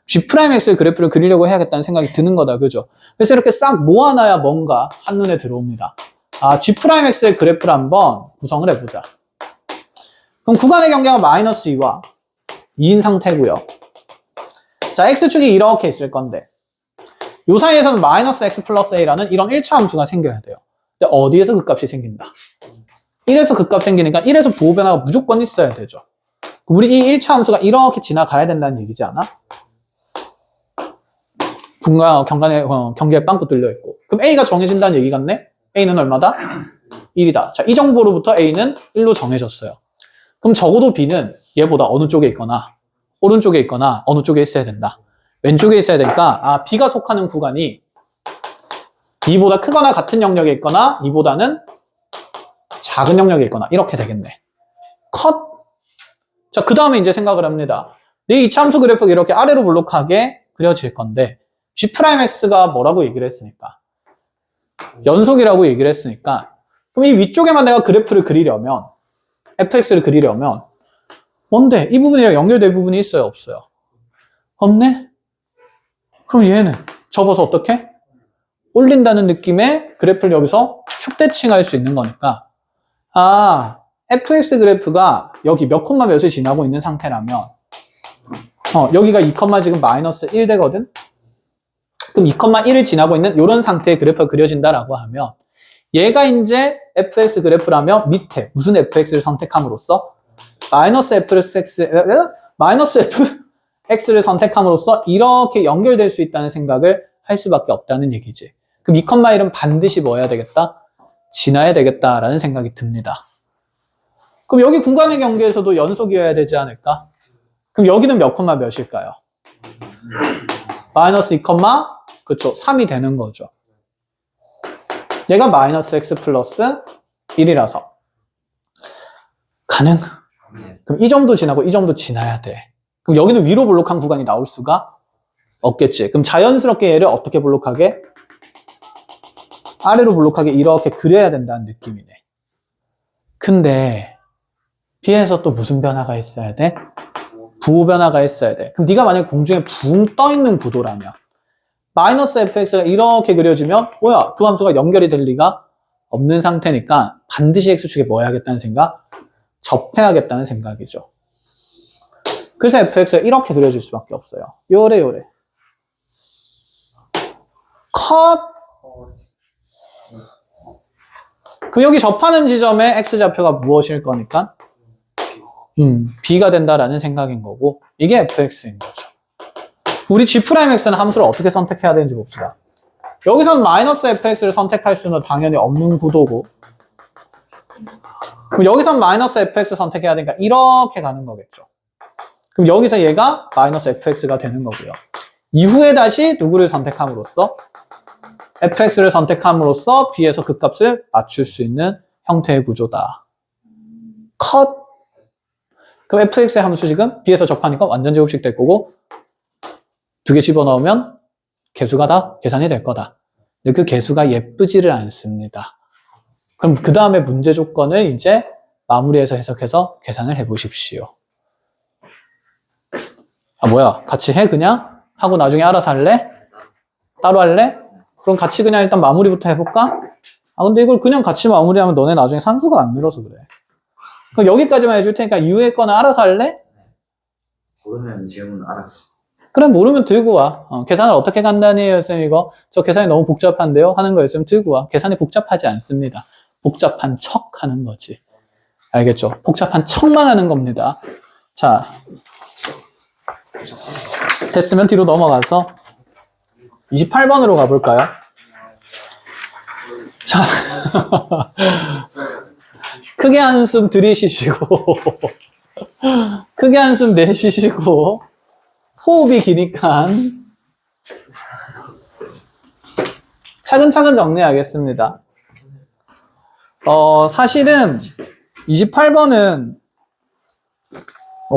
g'x 그래프를 그리려고 해야겠다는 생각이 드는 거다. 그죠? 그래서 이렇게 싹 모아놔야 뭔가 한눈에 들어옵니다. g'x의 그래프를 한번 구성을 해보자. 그럼 구간의 경계가 마이너스 2와 2인 상태고요. 자, x축이 이렇게 있을 건데 요 사이에서는 마이너스 x 플러스 a라는 이런 1차 함수가 생겨야 돼요. 근데 어디에서 극값이 생긴다? 1에서 극값 생기니까 1에서 부호 변화가 무조건 있어야 되죠. 우리 이 1차 함수가 이렇게 지나가야 된다는 얘기지 않아? 경계에 빵꾸 뚫려있고. 그럼 a가 정해진다는 얘기 같네? a는 얼마다? 1이다. 자, 이 정보로부터 a는 1로 정해졌어요. 그럼 적어도 b는 얘보다 어느 쪽에 있거나 오른쪽에 있거나 어느 쪽에 있어야 된다. 왼쪽에 있어야 되니까 b가 속하는 구간이 2보다 크거나 같은 영역에 있거나 2보다는 작은 영역에 있거나 이렇게 되겠네. 컷! 자, 그 다음에 이제 생각을 합니다. 내 이차 함수 그래프가 이렇게 아래로 볼록하게 그려질 건데 g'x가 뭐라고 얘기를 했으니까? 연속이라고 얘기를 했으니까 그럼 이 위쪽에만 내가 그래프를 그리려면 fx를 그리려면 뭔데? 이 부분이랑 연결될 부분이 있어요? 없어요? 없네? 그럼 얘는 접어서 어떻게? 올린다는 느낌의 그래프를 여기서 축대칭할 수 있는 거니까 fx 그래프가 여기 몇 콤마 몇을 지나고 있는 상태라면 여기가 2, 지금 마이너스 1 되거든? 그럼 2,1을 지나고 있는 이런 상태의 그래프가 그려진다라고 하면 얘가 이제 fx 그래프라면 밑에 무슨 fx를 선택함으로써 마이너스 fx를 선택함으로써 이렇게 연결될 수 있다는 생각을 할 수밖에 없다는 얘기지. 그럼 2,1은 반드시 뭐 해야 되겠다? 지나야 되겠다라는 생각이 듭니다. 그럼 여기 공간의 경계에서도 연속이어야 되지 않을까? 그럼 여기는 몇 콤마 몇일까요? 마이너스 2, 그쵸, 3이 되는 거죠. 얘가 마이너스 x 플러스 1이라서 가능? 그럼 이 점도 지나고 이 점도 지나야 돼. 그럼 여기는 위로 볼록한 구간이 나올 수가 없겠지. 그럼 자연스럽게 얘를 어떻게 볼록하게? 아래로 볼록하게 이렇게 그려야 된다는 느낌이네. 근데 B에서 또 무슨 변화가 있어야 돼? 부호 변화가 있어야 돼. 그럼 네가 만약에 공중에 붕 떠있는 구도라면 마이너스 fx가 이렇게 그려지면 뭐야? 두 함수가 연결이 될 리가 없는 상태니까 반드시 x축에 뭐 해야겠다는 생각? 접해야겠다는 생각이죠. 그래서 fx가 이렇게 그려질 수밖에 없어요. 요래 컷. 그럼 여기 접하는 지점에 x좌표가 무엇일 거니까? b가 된다라는 생각인 거고 이게 fx인 거죠. 우리 g'x는 함수를 어떻게 선택해야 되는지 봅시다. 여기선 마이너스 fx를 선택할 수는 당연히 없는 구도고 그럼 여기선 마이너스 fx 선택해야 되니까 이렇게 가는 거겠죠. 그럼 여기서 얘가 마이너스 fx가 되는 거고요. 이후에 다시 누구를 선택함으로써? fx를 선택함으로써 b에서 그 값을 맞출 수 있는 형태의 구조다. 컷. 그럼 fx의 함수 지금 b에서 접하니까 완전 제곱식 될 거고 두 개 집어넣으면 개수가 다 계산이 될 거다. 근데 그 개수가 예쁘지를 않습니다. 그럼 그 다음에 문제 조건을 이제 마무리해서 해석해서 계산을 해보십시오. 아 뭐야 같이 해 그냥? 하고 나중에 알아서 할래? 따로 할래? 그럼 같이 그냥 일단 마무리부터 해볼까? 아 근데 이걸 그냥 같이 마무리하면 너네 나중에 산수가 안 늘어서 그래. 그럼 여기까지만 해줄 테니까 이후의 거는 알아서 할래? 모르면 질문 알았어. 그래 모르면 들고 와. 계산을 어떻게 간단히 해요 쌤 이거? 저 계산이 너무 복잡한데요? 하는 거였으면 들고 와. 계산이 복잡하지 않습니다. 복잡한 척 하는 거지. 알겠죠? 복잡한 척만 하는 겁니다. 자 됐으면 뒤로 넘어가서 28번으로 가볼까요? 자 크게 한숨 들이쉬시고 크게 한숨 내쉬시고 호흡이 기니까 차근차근 정리하겠습니다. 사실은 28번은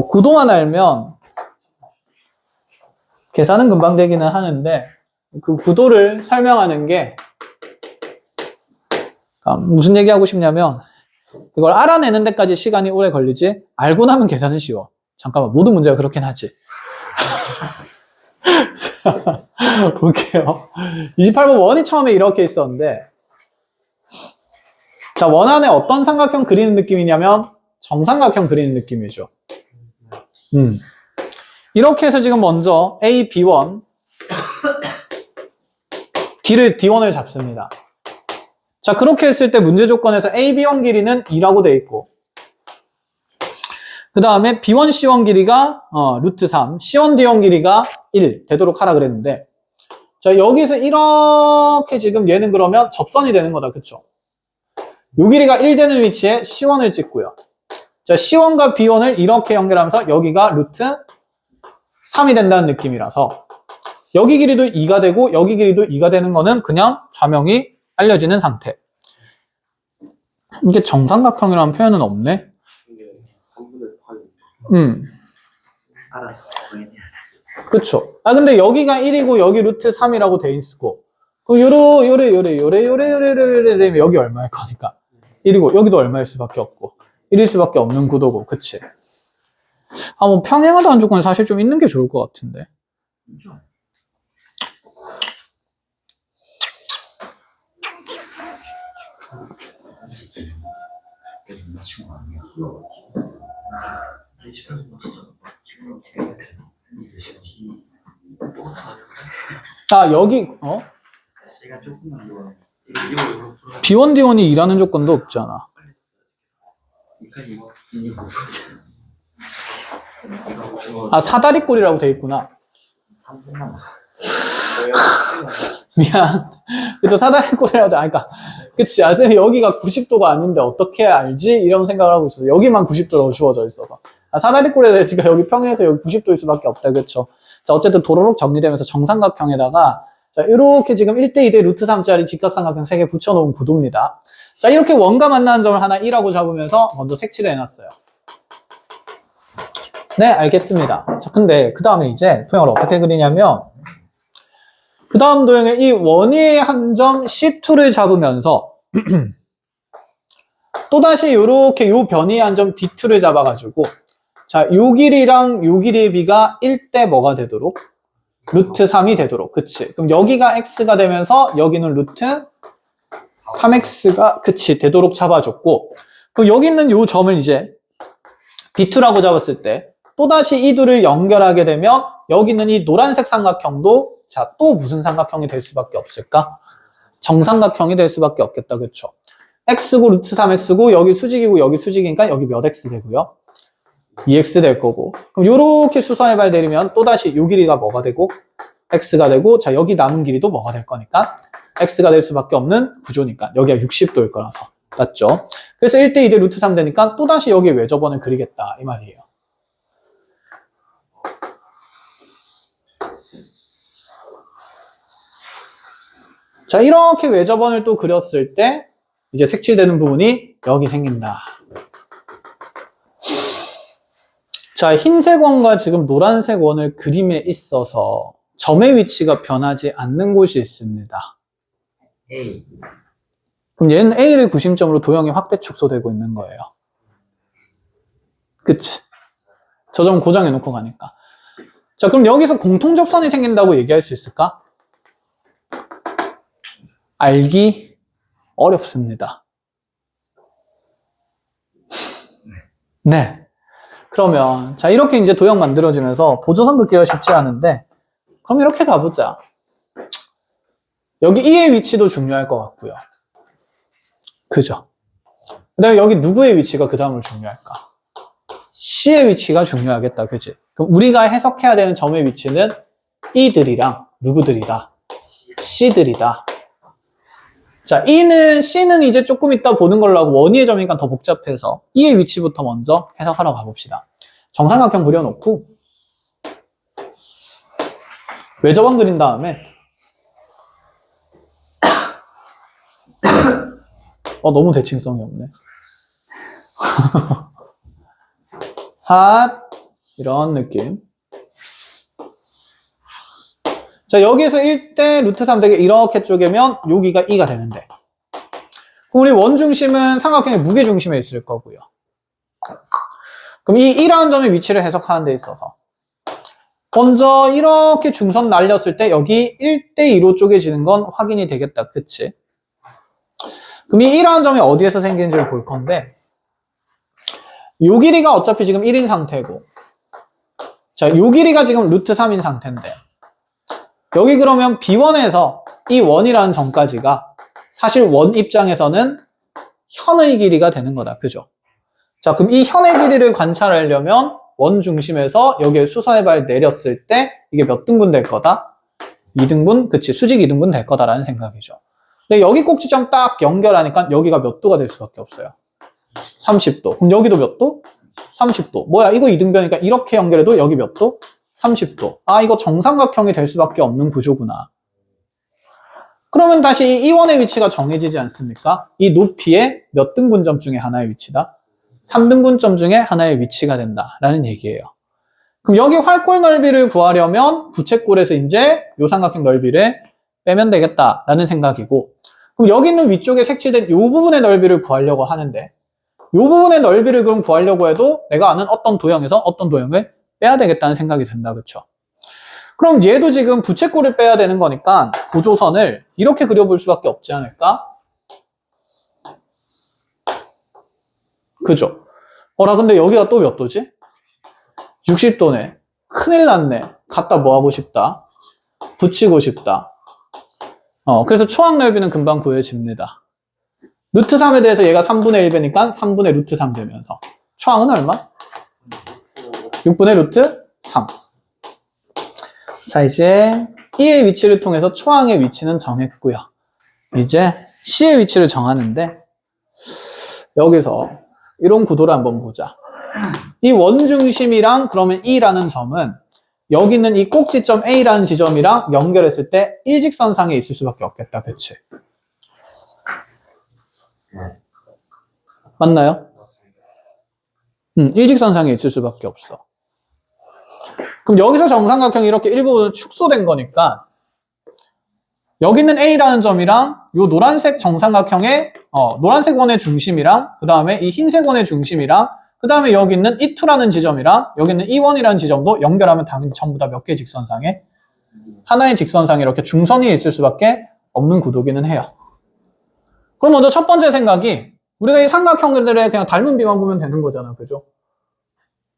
구도만 알면 계산은 금방 되기는 하는데 그 구도를 설명하는 게 무슨 얘기하고 싶냐면 이걸 알아내는 데까지 시간이 오래 걸리지 알고 나면 계산은 쉬워. 잠깐만 모든 문제가 그렇긴 하지. 볼게요. 28번 원이 처음에 이렇게 있었는데 자, 원 안에 어떤 삼각형 그리는 느낌이냐면 정삼각형 그리는 느낌이죠. 이렇게 해서 지금 먼저 A, B1 D1을 잡습니다. 자, 그렇게 했을 때 문제 조건에서 A, B1 길이는 2라고 돼 있고 그 다음에 B1, C1 길이가 루트 3, C1, D1 길이가 1 되도록 하라 그랬는데 자 여기서 이렇게 지금 얘는 그러면 접선이 되는 거다. 그쵸? 요 길이가 1 되는 위치에 C1을 찍고요. 자 C1과 B1을 이렇게 연결하면서 여기가 루트 3이 된다는 느낌이라서 여기 길이도 2가 되고 여기 길이도 2가 되는 거는 그냥 좌명이 알려지는 상태. 이게 정삼각형이라는 표현은 없네. 알았어. 그쵸. 아, 근데 여기가 1이고 여기 루트 3이라고 돼 있고, 그럼 요래, 여기 얼마일 거니까. 1이고, 여기도 얼마일 수밖에 없고, 1일 수밖에 없는 구도고, 그치. 아, 뭐, 평행하다는 조건이 사실 좀 있는 게 좋을 것 같은데. 아, 여기, B1, D1이 2라는 조건도 없잖아. 아, 사다리꼴이라고 돼 있구나. 미안. 그쵸, 사다리꼴이라고 돼. 그러니까, 그치. 아, 쌤, 여기가 90도가 아닌데 어떻게 알지? 이런 생각을 하고 있어서. 여기만 90도라고 주어져 있어서. 아, 사다리꼴에 대해서 여기 평에서 여기 90도일 수밖에 없다. 그쵸. 자, 어쨌든 도로록 정리되면서 정삼각형에다가, 자, 이렇게 지금 1대 2대 루트 3짜리 직각삼각형 3개 붙여놓은 구도입니다. 자, 이렇게 원과 만나는 점을 하나 1라고 잡으면서 먼저 색칠을 해놨어요. 네, 알겠습니다. 자, 근데 그 다음에 이제 도형을 어떻게 그리냐면, 그 다음 도형에 이 원위의 한 점 C2를 잡으면서 또다시 요렇게 요 변이의 한 점 D2를 잡아가지고 자, 요 길이랑 요 길이의 비가 1대 뭐가 되도록? 루트 3이 되도록. 그치? 그럼 여기가 x가 되면서 여기는 루트 3x가 그치 되도록 잡아줬고 그럼 여기 있는 요 점을 이제 B2라고 잡았을 때 또다시 이 둘을 연결하게 되면 여기 있는 이 노란색 삼각형도 자, 또 무슨 삼각형이 될 수밖에 없을까? 정삼각형이 될 수밖에 없겠다. 그쵸? x고 루트 3x고 여기 수직이고 여기 수직이니까 여기 몇 x 되고요? 2x 될 거고 그럼 요렇게 수선의 발 내리면 또다시 요 길이가 뭐가 되고 x가 되고 자 여기 남은 길이도 뭐가 될 거니까 x가 될 수밖에 없는 구조니까 여기가 60도일 거라서 맞죠? 그래서 1대 2대 루트 3 되니까 또다시 여기에 외접원을 그리겠다 이 말이에요. 자 이렇게 외접원을 또 그렸을 때 이제 색칠되는 부분이 여기 생긴다. 자, 흰색 원과 지금 노란색 원을 그림에 있어서 점의 위치가 변하지 않는 곳이 있습니다. A. 그럼 얘는 A를 구심점으로 도형이 확대 축소되고 있는 거예요. 그치? 저 점 고정해 놓고 가니까. 자, 그럼 여기서 공통접선이 생긴다고 얘기할 수 있을까? 알기 어렵습니다. 네. 그러면 자 이렇게 이제 도형 만들어지면서 보조선 긋기가 쉽지 않은데 그럼 이렇게 가보자. 여기 E의 위치도 중요할 것 같고요. 그죠? 그 다음에 여기 누구의 위치가 그 다음으로 중요할까? C의 위치가 중요하겠다. 그지? 그럼 우리가 해석해야 되는 점의 위치는 E들이랑 누구들이다? C들이다. 자, C는 이제 조금 이따 보는 걸로 하고 원위의 점이니까 더 복잡해서 E의 위치부터 먼저 해석하러 가봅시다. 정삼각형 그려놓고 외접원 그린 다음에 너무 대칭성이 없네. 핫 이런 느낌. 자, 여기에서 1대 루트 3 되게 이렇게 쪼개면 여기가 2가 되는데 그럼 우리 원중심은 삼각형의 무게중심에 있을 거고요. 그럼 이 2라는 점의 위치를 해석하는 데 있어서 먼저 이렇게 중선 날렸을 때 여기 1대2로 쪼개지는 건 확인이 되겠다. 그치? 그럼 이 1라는 점이 어디에서 생기는지를 볼 건데 요 길이가 어차피 지금 1인 상태고 자, 요 길이가 지금 루트 3인 상태인데 여기 그러면 B1에서 이 원이라는 점까지가 사실 원 입장에서는 현의 길이가 되는 거다. 그죠? 자, 그럼 이 현의 길이를 관찰하려면 원 중심에서 여기에 수선의 발 내렸을 때 이게 몇 등분 될 거다? 2등분? 그치, 수직 2등분 될 거다라는 생각이죠. 근데 여기 꼭지점 딱 연결하니까 여기가 몇 도가 될 수밖에 없어요. 30도. 그럼 여기도 몇 도? 30도. 뭐야, 이거 2등변이니까 이렇게 연결해도 여기 몇 도? 30도. 아, 이거 정삼각형이 될 수밖에 없는 구조구나. 그러면 다시 이 원의 위치가 정해지지 않습니까? 이 높이의 몇 등분점 중에 하나의 위치다? 3등분점 중에 하나의 위치가 된다라는 얘기예요. 그럼 여기 활골 넓이를 구하려면 부채꼴에서 이제 요 삼각형 넓이를 빼면 되겠다라는 생각이고 그럼 여기 있는 위쪽에 색칠된 요 부분의 넓이를 구하려고 하는데 요 부분의 넓이를 그럼 구하려고 해도 내가 아는 어떤 도형에서 어떤 도형을 빼야 되겠다는 생각이 든다. 그쵸? 그럼 얘도 지금 부채꼴을 빼야 되는 거니까 보조선을 이렇게 그려볼 수밖에 없지 않을까? 그죠? 근데 여기가 또 몇 도지? 60도네. 큰일 났네. 갖다 뭐 하고 싶다? 붙이고 싶다. 그래서 초항 넓이는 금방 구해집니다. 루트 3에 대해서 얘가 3분의 1배니까 3분의 루트 3 되면서 초항은 얼마? 6분의 루트 3. 자, 이제 E의 위치를 통해서 초항의 위치는 정했고요. 이제 C의 위치를 정하는데 여기서 이런 구도를 한번 보자. 이 원중심이랑 그러면 E라는 점은 여기 있는 이 꼭지점 A라는 지점이랑 연결했을 때 일직선상에 있을 수밖에 없겠다. 그치? 맞나요? 일직선상에 있을 수밖에 없어. 그럼 여기서 정삼각형이 이렇게 일부분 축소된 거니까 여기 있는 A라는 점이랑 요 노란색 정삼각형의 노란색 원의 중심이랑 그 다음에 이 흰색 원의 중심이랑 그 다음에 여기 있는 E2라는 지점이랑 여기 있는 E1이라는 지점도 연결하면 당연히 전부 다 몇 개의 직선상에 하나의 직선상에 이렇게 중선 위에 있을 수밖에 없는 구도기는 해요. 그럼 먼저 첫 번째 생각이 우리가 이 삼각형들의 그냥 닮은 비만 보면 되는 거잖아. 그죠?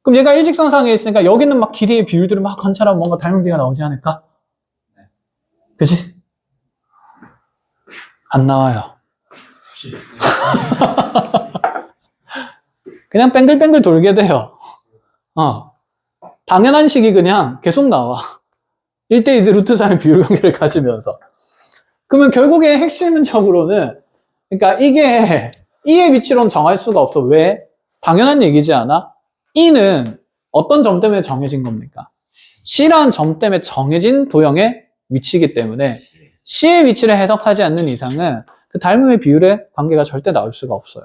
그럼 얘가 일직선상에 있으니까 여기 있는 막 길이의 비율들을 막 관찰하면 뭔가 닮은 비가 나오지 않을까? 그지? 안 나와요. 그냥 뱅글뱅글 돌게 돼요. 당연한 식이 그냥 계속 나와. 1대2 루트 3의 비율 관계를 가지면서. 그러면 결국에 핵심적으로는 그러니까 이게 E의 위치로는 정할 수가 없어. 왜? 당연한 얘기지 않아? E는 어떤 점 때문에 정해진 겁니까? C라는 점 때문에 정해진 도형의 위치이기 때문에 C의 위치를 해석하지 않는 이상은 그 닮음의 비율의 관계가 절대 나올 수가 없어요.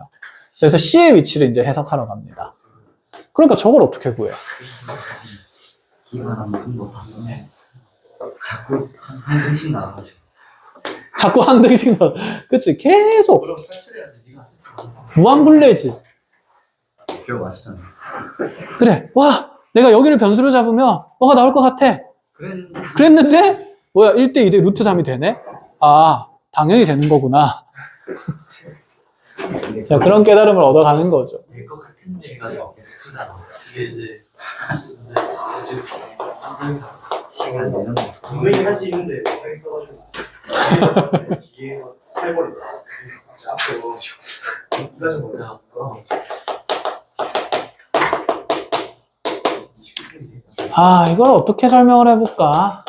그래서 C의 위치를 이제 해석하러 갑니다. 그러니까 저걸 어떻게 구해? 기가 막힌 거 봤어. 자꾸 한 등씩 나와가지고. 자꾸 한 등씩 나. 그치? 계속. 무한불레지. 기억 맞추잖아. 그래. 와, 내가 여기를 변수로 잡으면 뭐가 나올 것 같아. 그랬는데 뭐야? 1대1에 루트 3이 되네? 아, 당연히 되는 거구나. 자, 그런 깨달음을 얻어가는 거죠. 될것 같은데 해가지고 크잖아. 이게 이제 시간 내는 거. 분명히 할 수 있는데 당연히 써가지고 뒤에 살벌이다. 앞으로 이까지 뭐야? 아, 이걸 어떻게 설명을 해볼까?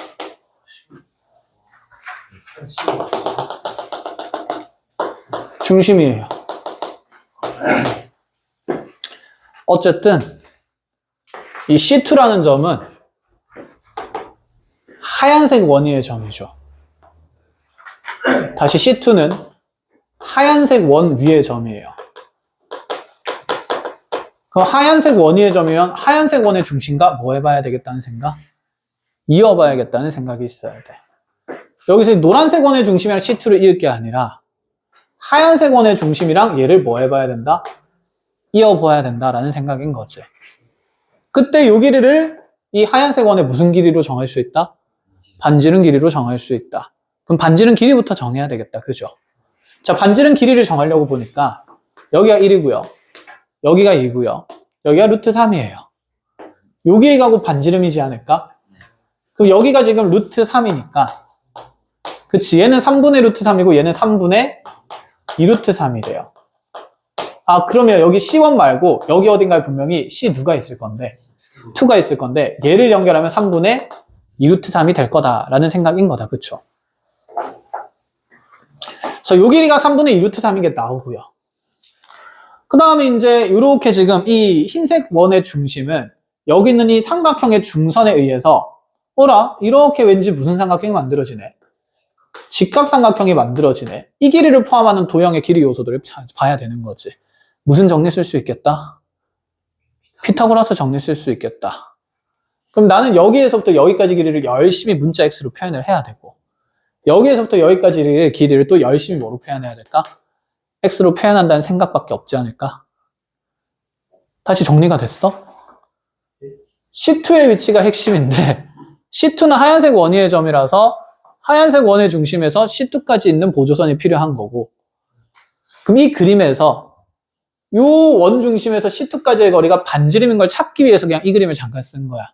중심이에요. 어쨌든 이 C2라는 점은 하얀색 원위의 점이죠. 다시 C2는 하얀색 원 위의 점이에요. 그 하얀색 원위의 점이면 하얀색 원의 중심과 뭐 해봐야 되겠다는 생각? 이어봐야겠다는 생각이 있어야 돼. 여기서 노란색 원의 중심이랑 C2를 이을 게 아니라 하얀색 원의 중심이랑 얘를 뭐 해봐야 된다? 이어봐야 된다라는 생각인 거지. 그때 요 길이를 이 하얀색 원의 무슨 길이로 정할 수 있다? 반지름 길이로 정할 수 있다. 그럼 반지름 길이부터 정해야 되겠다. 그죠? 자, 반지름 길이를 정하려고 보니까 여기가 1이고요. 여기가 2고요. 여기가 루트 3이에요. 요 길이가 반지름이지 않을까? 그럼 여기가 지금 루트 3이니까 그치? 얘는 3분의 루트 3이고 얘는 3분의 2루트 3이 돼요. 아, 그러면 여기 C1 말고 여기 어딘가에 분명히 C 누가 있을 건데 2가 있을 건데 얘를 연결하면 3분의 2루트 3이 될 거다라는 생각인 거다. 그쵸? 그래서 요 길이가 3분의 2루트 3인 게 나오고요. 그 다음에 이제 이렇게 지금 이 흰색 원의 중심은 여기 있는 이 삼각형의 중선에 의해서 이렇게 왠지 무슨 삼각형이 만들어지네? 직각삼각형이 만들어지네. 이 길이를 포함하는 도형의 길이 요소들을 봐야 되는 거지. 무슨 정리 쓸 수 있겠다? 피타고라스 정리 쓸 수 있겠다. 그럼 나는 여기에서부터 여기까지 길이를 열심히 문자 x로 표현을 해야 되고 여기에서부터 여기까지 길이를 또 열심히 뭐로 표현해야 될까? x로 표현한다는 생각밖에 없지 않을까? 다시 정리가 됐어? C2의 위치가 핵심인데 C2는 하얀색 원위의 점이라서 하얀색 원의 중심에서 C2까지 있는 보조선이 필요한 거고 그럼 이 그림에서 요 원 중심에서 C2까지의 거리가 반지름인 걸 찾기 위해서 그냥 이 그림을 잠깐 쓴 거야.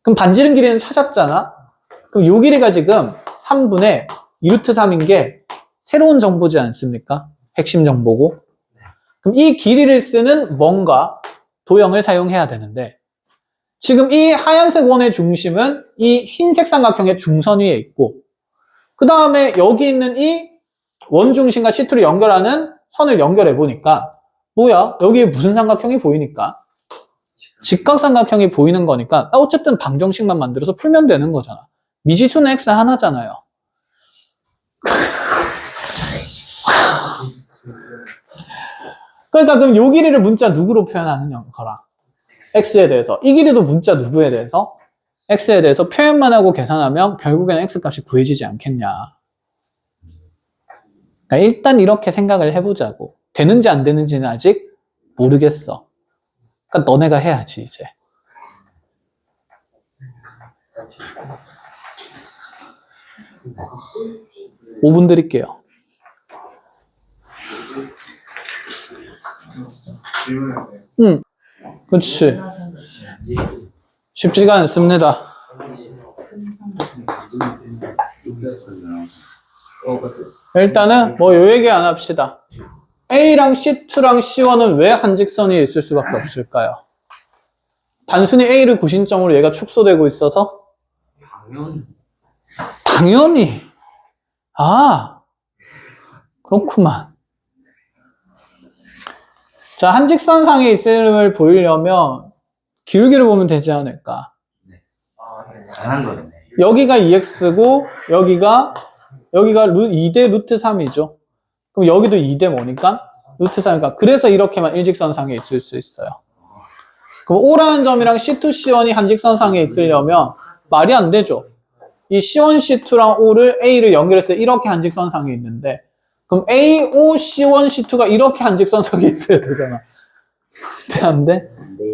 그럼 반지름 길이는 찾았잖아? 그럼 요 길이가 지금 3분의 2루트 3인 게 새로운 정보지 않습니까? 핵심 정보고. 그럼 이 길이를 쓰는 뭔가 도형을 사용해야 되는데 지금 이 하얀색 원의 중심은 이 흰색 삼각형의 중선 위에 있고 그 다음에 여기 있는 이 원중심과 C2를 연결하는 선을 연결해 보니까 뭐야? 여기에 무슨 삼각형이 보이니까? 직각삼각형이 보이는 거니까 어쨌든 방정식만 만들어서 풀면 되는 거잖아. 미지수는 x 하나잖아요. 그러니까 그럼 요 길이를 문자 누구로 표현하는 거랑 x에 대해서 이 길이도 문자 누구에 대해서 x에 대해서 표현만 하고 계산하면 결국에는 x 값이 구해지지 않겠냐. 그러니까 일단 이렇게 생각을 해보자고. 되는지 안 되는지는 아직 모르겠어. 그러니까 너네가 해야지 이제. 5분 드릴게요. 응, 그렇지. 쉽지가 않습니다. 일단은 뭐 요 얘기 안 합시다. A랑 C2랑 C1은 왜 한직선이 있을 수밖에 없을까요? 단순히 A를 구심점으로 얘가 축소되고 있어서? 당연히. 아, 그렇구만. 자, 한직선상에 있음을 보이려면 기울기를 보면 되지 않을까? 잘한 거네. 여기가 2x고 여기가 2대 루트 3이죠. 그럼 여기도 2대 뭐니까? 루트 3이니까 그래서 이렇게만 일직선상에 있을 수 있어요. 그럼 O라는 점이랑 C2, C1이 한직선상에 있으려면 말이 안 되죠. 이 C1, C2랑 O를 A를 연결했을 때 이렇게 한직선상에 있는데 그럼 A, O, C1, C2가 이렇게 한직선상에 있어야 되잖아. 안 돼?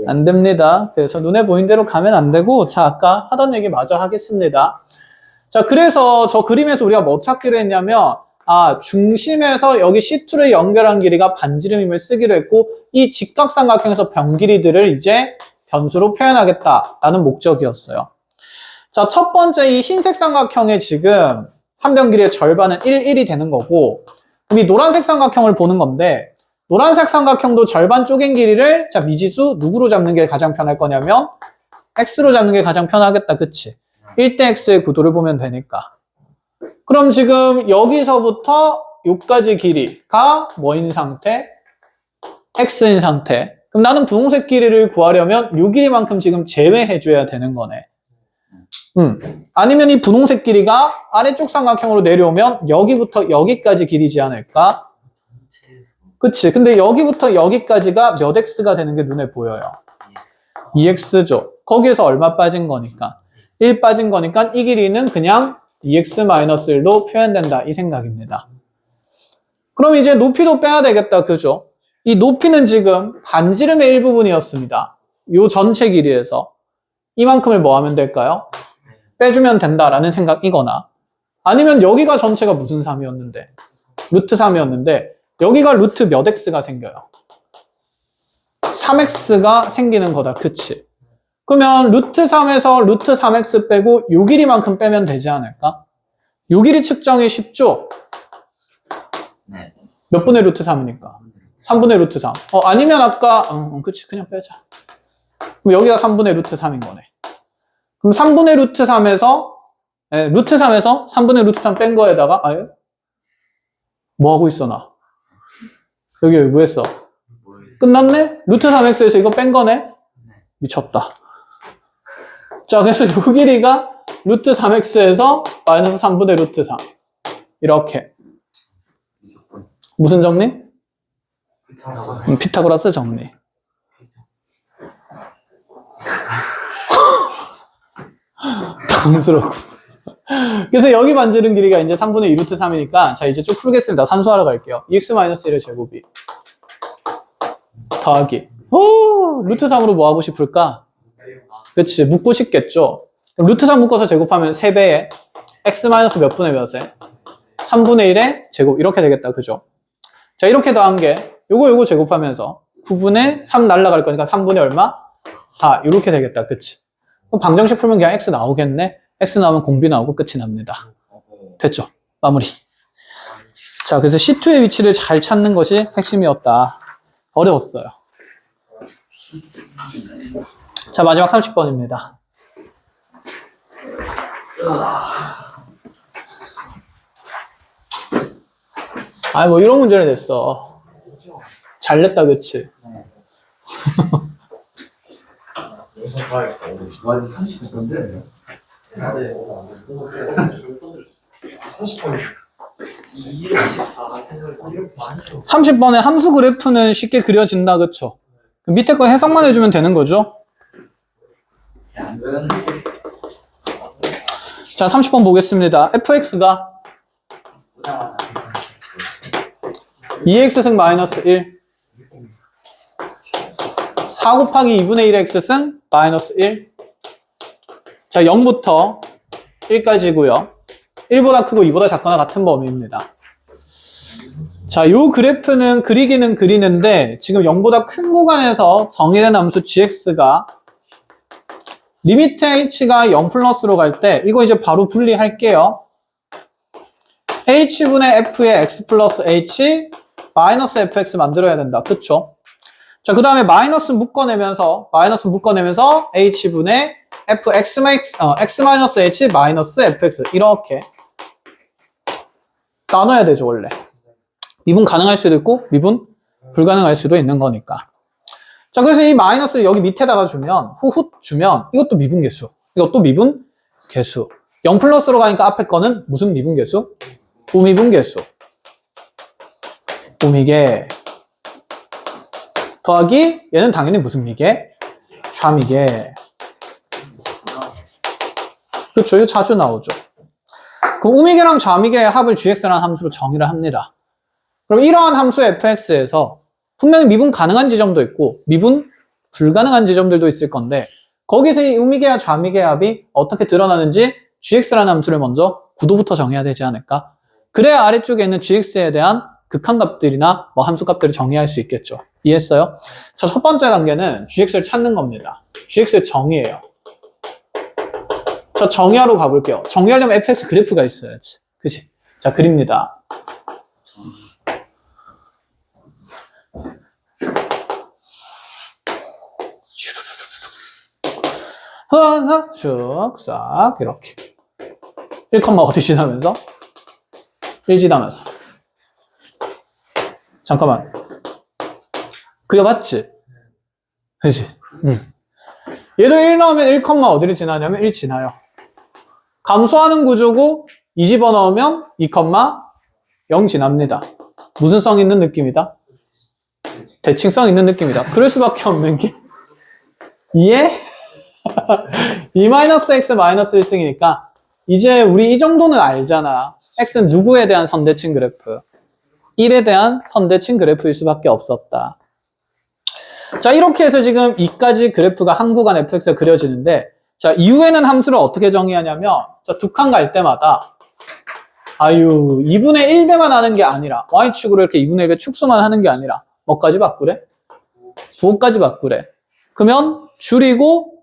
안 됩니다. 그래서 눈에 보인 대로 가면 안 되고 자, 아까 하던 얘기 마저 하겠습니다. 자, 그래서 저 그림에서 우리가 뭐 찾기로 했냐면 중심에서 여기 C2를 연결한 길이가 반지름임을 쓰기로 했고 이 직각삼각형에서 변길이들을 이제 변수로 표현하겠다라는 목적이었어요. 자, 첫 번째 이 흰색 삼각형의 지금 한 변길이의 절반은 1, 1이 되는 거고 이 노란색 삼각형을 보는 건데 노란색 삼각형도 절반 쪼갠 길이를 자, 미지수 누구로 잡는 게 가장 편할 거냐면 x로 잡는 게 가장 편하겠다. 그치? 1대 x의 구도를 보면 되니까. 그럼 지금 여기서부터 여기까지 길이가 뭐인 상태? x인 상태. 그럼 나는 분홍색 길이를 구하려면 요 길이만큼 지금 제외해줘야 되는 거네. 아니면 이 분홍색 길이가 아래쪽 삼각형으로 내려오면 여기부터 여기까지 길이지 않을까? 그치? 근데 여기부터 여기까지가 몇 x가 되는 게 눈에 보여요. 2x죠. 거기에서 얼마 빠진 거니까? 1 빠진 거니까 이 길이는 그냥 2x-1로 표현된다. 이 생각입니다. 그럼 이제 높이도 빼야 되겠다. 그죠? 이 높이는 지금 반지름의 일부분이었습니다. 요 전체 길이에서. 이만큼을 뭐 하면 될까요? 빼주면 된다라는 생각이거나 아니면 여기가 전체가 무슨 3이었는데? 루트 3이었는데 여기가 루트 몇 x가 생겨요? 3x가 생기는 거다. 그치? 그러면 루트 3에서 루트 3x 빼고 요 길이만큼 빼면 되지 않을까? 요 길이 측정이 쉽죠? 네. 몇 분의 루트 3이니까? 3분의 루트 3. 아니면 아까 그치, 그냥 빼자. 그럼 여기가 3분의 루트 3인 거네. 그럼 3분의 루트 3에서 루트 3에서 3분의 루트 3 뺀 거에다가 뭐 하고 있어 나? 여기 뭐 했어? 끝났네? 루트 3x에서 이거 뺀 거네? 미쳤다. 자, 그래서 요 길이가 루트 3x에서 마이너스 3분의 루트 3. 이렇게. 무슨 정리? 피타고라스 정리. 당스럽고. 그래서 여기 반지름 길이가 이제 3분의 2루트 3이니까 자, 이제 쭉 풀겠습니다. 산수하러 갈게요. 2x-1의 제곱이 더하기 루트 3으로 뭐 하고 싶을까? 그치, 묶고 싶겠죠. 그럼 루트 3 묶어서 제곱하면 3배에 x 마이너스 몇 분의 몇에 3분의 1의 제곱 이렇게 되겠다. 그죠? 자, 이렇게 더한 게 요거 제곱하면서 9분의 3 날라갈 거니까 3분의 얼마? 4 이렇게 되겠다. 그치? 그럼 방정식 풀면 그냥 x 나오겠네. x 나오면 공비 나오고 끝이 납니다. 됐죠? 마무리. 자, 그래서 C2의 위치를 잘 찾는 것이 핵심이었다. 어려웠어요. 자, 마지막 30번입니다. 뭐 이런 문제를 냈어. 잘 냈다, 그치? 완전 30분인데 30번 30번에 함수 그래프는 쉽게 그려진다, 그쵸? 그럼 밑에 거 해석만 해주면 되는 거죠? 자, 30번 보겠습니다. fx가 2x승 마이너스 1. 4 곱하기 2분의 1 x승 마이너스 1. 자, 0부터 1까지고요. 1보다 크고 2보다 작거나 같은 범위입니다. 자, 요 그래프는 그리기는 그리는데 지금 0보다 큰 구간에서 정의된 함수 gx가 리미트 h가 0 플러스로 갈 때 이거 이제 바로 분리할게요. h분의 f의 x 플러스 h 마이너스 fx 만들어야 된다. 그쵸? 자, 그 다음에 마이너스 묶어내면서 h분의 fx x 마이너스 h 마이너스 fx 이렇게 나눠야 되죠, 원래. 미분 가능할 수도 있고 미분 불가능할 수도 있는 거니까. 자, 그래서 이 마이너스를 여기 밑에다가 주면 후훗 주면 이것도 미분계수, 이것도 미분계수. 0 플러스로 가니까 앞에 거는 무슨 미분계수? 우미분계수. 우미계 더하기 얘는 당연히 무슨 미계? 좌미계. 그렇죠, 이거 자주 나오죠. 그럼 우미계랑 좌미계의 합을 gx라는 함수로 정의를 합니다. 그럼 이러한 함수 fx에서 분명히 미분 가능한 지점도 있고 미분 불가능한 지점들도 있을 건데 거기서 이 우미계와 좌미계의 합이 어떻게 드러나는지 gx라는 함수를 먼저 구도부터 정해야 되지 않을까? 그래야 아래쪽에 있는 gx에 대한 극한값들이나 뭐 함수값들을 정의할 수 있겠죠. 이해했어요? 자, 첫 번째 단계는 gx를 찾는 겁니다. gx의 정의예요. 자, 정의하러 가볼게요. 정의하려면 fx 그래프가 있어야지. 그치? 자, 그립니다. 하나, 쓱싹, 이렇게. 1, 어디 지나면서? 1 지나면서. 잠깐만. 그려봤지? 그치? 얘도 1 넣으면 1, 어디를 지나냐면 1 지나요. 감소하는 구조고 2 집어넣으면 2, 0 지납니다. 무슨 성 있는 느낌이다? 대칭성 있는 느낌이다. 그럴 수밖에 없는 게 이해? 2-x-1승이니까 이제 우리 이 정도는 알잖아. x는 누구에 대한 선대칭 그래프? 1에 대한 선대칭 그래프일 수밖에 없었다. 자, 이렇게 해서 지금 2까지 그래프가 한 구간 fx가 그려지는데 자, 이후에는 함수를 어떻게 정의하냐면 자, 두 칸 갈 때마다 2분의 1배만 하는 게 아니라 y축으로 이렇게 2분의 1배 축소만 하는 게 아니라 뭐까지 바꾸래? 부호까지 바꾸래. 그러면 줄이고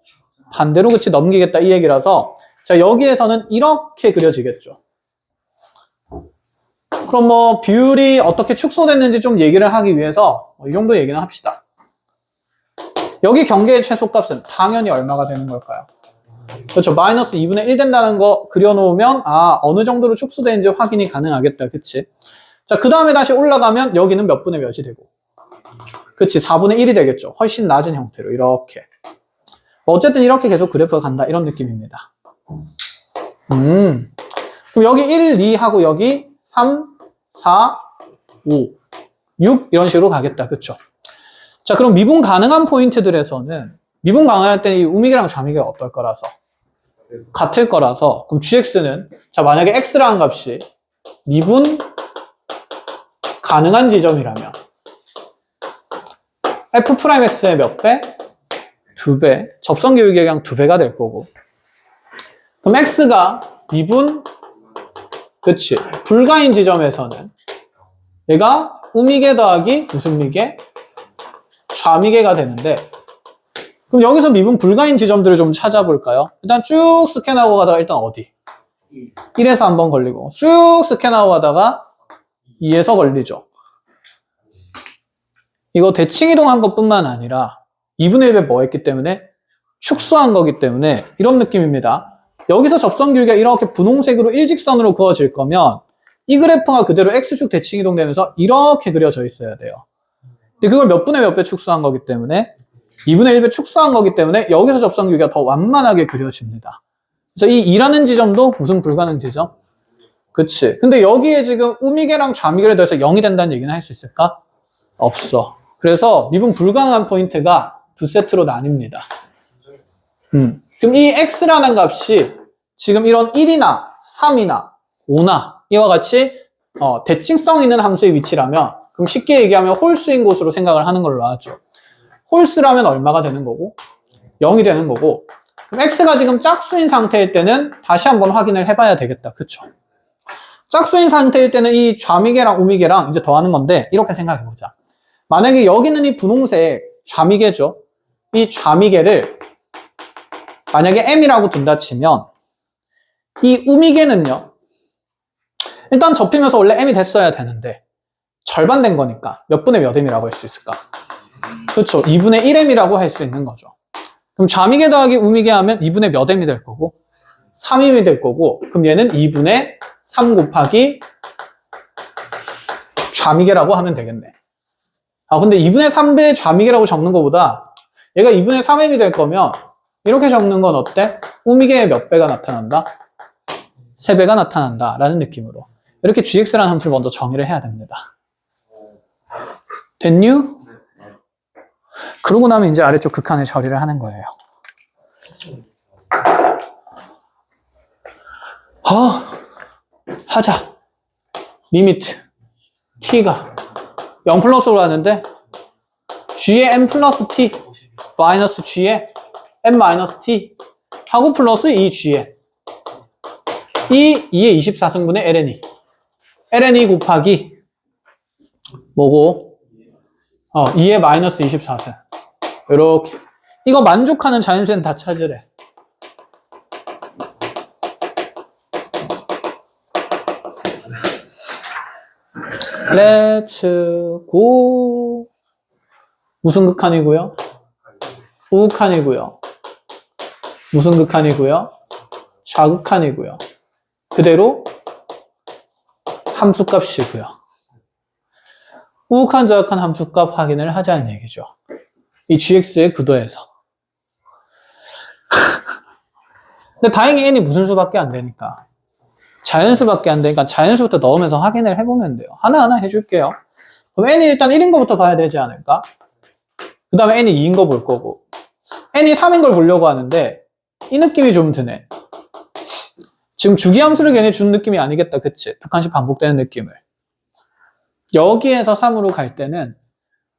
반대로 그치 넘기겠다 이 얘기라서 자, 여기에서는 이렇게 그려지겠죠. 그럼 뭐 비율이 어떻게 축소됐는지 좀 얘기를 하기 위해서 이 정도 얘기는 합시다. 여기 경계의 최소값은 당연히 얼마가 되는 걸까요? 그렇죠. 마이너스 2분의 1 된다는 거 그려놓으면 어느 정도로 축소되는지 확인이 가능하겠다. 그치? 자, 그 다음에 다시 올라가면 여기는 몇 분의 몇이 되고 그치? 4분의 1이 되겠죠. 훨씬 낮은 형태로 이렇게. 어쨌든 이렇게 계속 그래프가 간다 이런 느낌입니다. 그럼 여기 1, 2 하고 여기 3, 4, 5, 6 이런 식으로 가겠다. 그쵸? 자, 그럼 미분 가능한 포인트들에서는 미분 가능할 때 이 우미계랑 좌미계가 어떨 거라서 같을 거라서 그럼 gx는 자, 만약에 x라는 값이 미분 가능한 지점이라면 f'x의 몇 배? 2배. 접선교육의 그냥 2배가 될 거고. 그럼 x가 미분 그치 불가인 지점에서는 얘가 우미계 더하기 무슨 미계? 좌미계가 되는데 그럼 여기서 미분 불가인 지점들을 좀 찾아볼까요? 일단 쭉 스캔하고 가다가 일단 어디? 1에서 한번 걸리고 쭉 스캔하고 가다가 2에서 걸리죠. 이거 대칭 이동한 것뿐만 아니라 2분의 1배 뭐 했기 때문에? 축소한 거기 때문에 이런 느낌입니다. 여기서 접선 길이가 이렇게 분홍색으로 일직선으로 그어질 거면 이 그래프가 그대로 x축 대칭 이동되면서 이렇게 그려져 있어야 돼요. 근데 그걸 몇 분의 몇 배 축소한 거기 때문에 2분의 1배 축소한 거기 때문에 여기서 접선 길이가 더 완만하게 그려집니다. 그래서 이 2라는 지점도 무슨 불가능 지점? 그치. 근데 여기에 지금 우미계랑 좌미계를 더해서 0이 된다는 얘기는 할 수 있을까? 없어. 그래서 미분 불가능한 포인트가 두 세트로 나뉩니다. 그럼 이 x라는 값이 지금 이런 1이나 3이나 5나 이와 같이 대칭성 있는 함수의 위치라면 그럼 쉽게 얘기하면 홀수인 곳으로 생각을 하는 걸로 하죠. 홀수라면 얼마가 되는 거고 0이 되는 거고 그럼 x가 지금 짝수인 상태일 때는 다시 한번 확인을 해봐야 되겠다. 그쵸? 짝수인 상태일 때는 이 좌미계랑 우미계랑 이제 더하는 건데 이렇게 생각해보자. 만약에 여기는 이 분홍색 좌미계죠. 이 좌미계를 만약에 m이라고 둔다 치면 이 우미계는요. 일단 접히면서 원래 m이 됐어야 되는데 절반 된 거니까 몇 분의 몇 m이라고 할 수 있을까? 그렇죠. 2분의 1m이라고 할 수 있는 거죠. 그럼 좌미계 더하기 우미계 하면 2분의 몇 m이 될 거고 3m이 될 거고 그럼 얘는 2분의 3 곱하기 좌미계라고 하면 되겠네. 아 근데 2분의 3배 좌미계라고 적는 것보다 얘가 2분의 3m이 될 거면 이렇게 적는 건 어때? 우미계의 몇 배가 나타난다? 3배가 나타난다 라는 느낌으로 이렇게 gx라는 함수를 먼저 정의를 해야 됩니다. 됐뉴? 그러고 나면 이제 아래쪽 극한을 처리를 하는 거예요. 하자. 리미트 t가 0 플러스로 가는데 g의 m 플러스 t 마이너스 g의 m 마이너스 t 하고 플러스 이 g의 2의 24승분의 ln2 ln2 곱하기 뭐고 2의 마이너스 24승 이렇게 이거 만족하는 자연수는 다 찾으래. 렛츠 고 무슨 극한이고요? 우극한이고요. 무슨 극한이고요? 좌극한이고요. 그대로 함수값이고요. 우극한 좌극한 함수값 확인을 하자는 얘기죠. 이 gx의 구도에서. 근데 다행히 n이 무슨 수밖에 안 되니까 자연수밖에 안 되니까 자연수부터 넣으면서 확인을 해보면 돼요. 하나하나 해줄게요. 그럼 n이 일단 1인 거부터 봐야 되지 않을까? 그 다음에 n이 2인 거 볼 거고 n이 3인 걸 보려고 하는데 이 느낌이 좀 드네. 지금 주기함수를 괜히 준 느낌이 아니겠다. 그치? 두 칸씩 반복되는 느낌을. 여기에서 3으로 갈 때는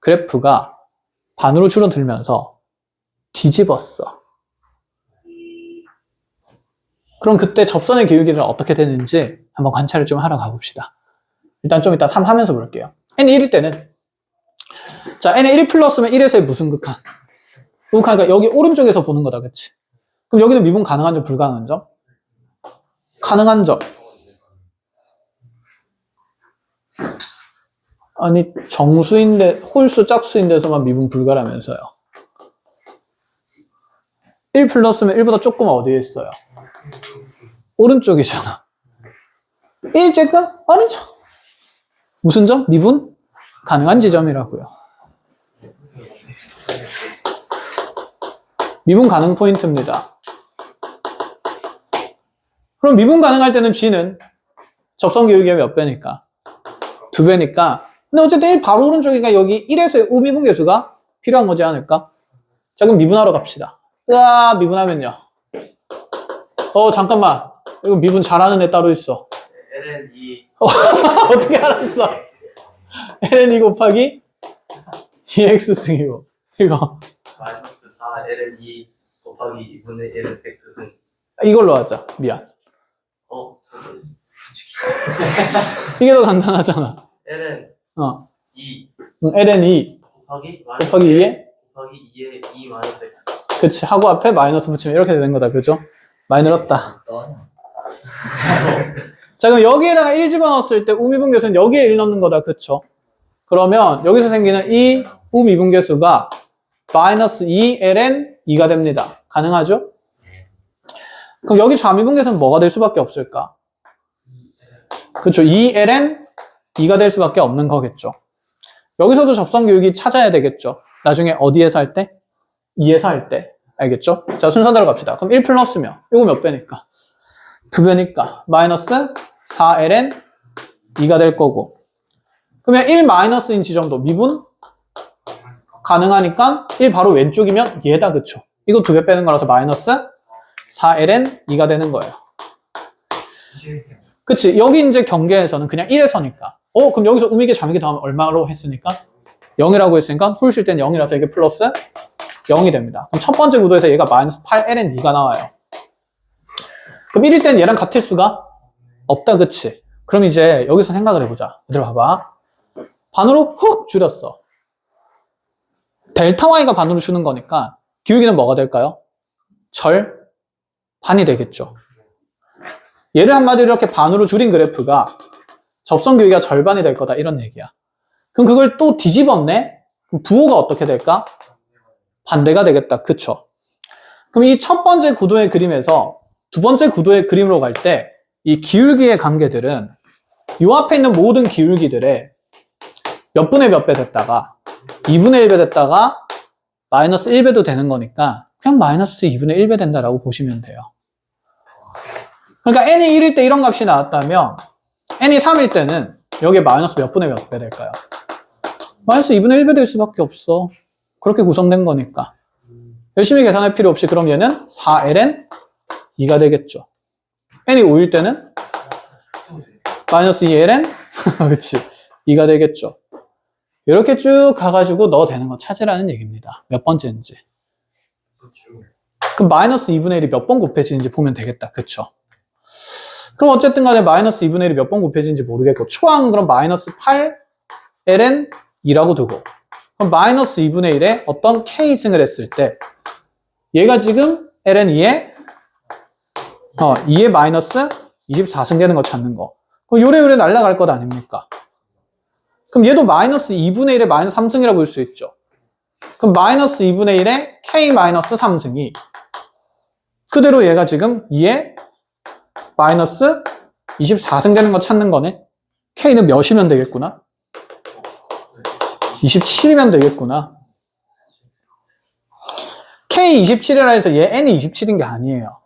그래프가 반으로 줄어들면서 뒤집었어. 그럼 그때 접선의 기울기는 어떻게 되는지 한번 관찰을 좀 하러 가봅시다. 일단 좀 이따 3 하면서 볼게요. n이 1일 때는 자 n이 1 플러스면 1에서의 무슨 극한? 그러니까 여기 오른쪽에서 보는 거다. 그치? 그럼 여기는 미분 가능한 점 불가능한 점? 가능한 점. 아니 정수인데 홀수 짝수인데서만 미분 불가라면서요. 1 플러스면 1보다 조금 어디에 있어요? 오른쪽이잖아. 1 쬐끔? 아닌 점. 무슨 점? 미분 가능한 지점이라고요. 미분 가능 포인트입니다. 그럼 미분 가능할 때는 g는 접선 기울기가 몇 배니까? 2배니까. 근데 어쨌든 1 바로 오른쪽이니까 여기 1에서의 우미분 계수가 필요한 거지 않을까? 자 그럼 미분하러 갑시다. 으아 미분하면요. 잠깐만. 이거 미분 잘하는 애 따로 있어. ln2 어떻게 알았어? ln2 곱하기 2x승이고 이거 마이너스 4 ln2 곱하기 2분의 1 팩트는 이걸로 하자. 미안. 이게 더 간단하잖아. ln 어. 2 ln2 곱하기 2에 곱하기 2에 2 마이너스 x. 그치. 하고 앞에 마이너스 붙이면 이렇게 되는 거다. 그죠? 많이 늘었다. 자 그럼 여기에다가 1 집어넣었을 때 우미분계수는 여기에 1 넣는 거다. 그쵸? 그러면 여기서 생기는 이 우미분계수가 마이너스 2 ln 2가 됩니다. 가능하죠? 그럼 여기 좌미분계수는 뭐가 될 수밖에 없을까? 그쵸? 2 ln 2가 될 수밖에 없는 거겠죠. 여기서도 접선 기울기 찾아야 되겠죠. 나중에 어디에서 할 때? 2에서 할 때. 알겠죠? 자, 순서대로 갑시다. 그럼 1 플러스면 이거 몇 배니까? 2배니까 마이너스 4ln 2가 될 거고 그러면 1 마이너스인 지점도 미분 가능하니까 1 바로 왼쪽이면 얘다. 그쵸? 이거 2배 빼는 거라서 마이너스 4ln 2가 되는 거예요. 그치? 여기 이제 경계에서는 그냥 1에서니까 그럼 여기서 우미계 잠이계 다음 얼마로 했으니까? 0이라고 했으니까 홀 쉴 때는 0이라서 이게 플러스 0이 됩니다. 그럼 첫 번째 구도에서 얘가 마이너스 8ln 2가 나와요. 그럼 1일 때는 얘랑 같을 수가 없다, 그치? 그럼 이제 여기서 생각을 해보자. 얘들 봐봐. 반으로 훅 줄였어. 델타 y가 반으로 주는 거니까 기울기는 뭐가 될까요? 반이 되겠죠. 얘를 한마디로 이렇게 반으로 줄인 그래프가 접선 기울기가 절반이 될 거다, 이런 얘기야. 그럼 그걸 또 뒤집었네? 그럼 부호가 어떻게 될까? 반대가 되겠다, 그쵸? 그럼 이 첫 번째 구도의 그림에서 두 번째 구도의 그림으로 갈 때 이 기울기의 관계들은 이 앞에 있는 모든 기울기들의 몇 분의 몇 배 됐다가 2분의 1배 됐다가 마이너스 1배도 되는 거니까 그냥 마이너스 2분의 1배 된다라고 보시면 돼요. 그러니까 n이 1일 때 이런 값이 나왔다면 n이 3일 때는 여기에 마이너스 몇 분의 몇 배 될까요? 마이너스 2분의 1배 될 수밖에 없어. 그렇게 구성된 거니까. 열심히 계산할 필요 없이 그럼 얘는 4ln 2가 되겠죠. n이 5일 때는 마이너스 2ln 그치 2가 되겠죠. 이렇게 쭉 가가지고 넣어 되는 거 찾으라는 얘기입니다. 몇 번째인지. 그럼 마이너스 2분의 1이 몇 번 곱해지는지 보면 되겠다. 그쵸? 그럼 어쨌든 간에 마이너스 2분의 1이 몇 번 곱해지는지 모르겠고 초항은 그럼 마이너스 8ln 2라고 두고 그럼 마이너스 2분의 1에 어떤 k승을 했을 때 얘가 지금 ln 2에 마이너스 24승 되는 거 찾는 거. 그럼 요래요래 날아갈 것 아닙니까? 그럼 얘도 마이너스 2분의 1에 마이너스 3승이라고 볼 수 있죠. 그럼 마이너스 2분의 1에 k 마이너스 3승이 그대로 얘가 지금 2에 마이너스 24승 되는 거 찾는 거네. k는 몇이면 되겠구나? 27이면 되겠구나. k 27이라 해서 얘 n이 27인 게 아니에요.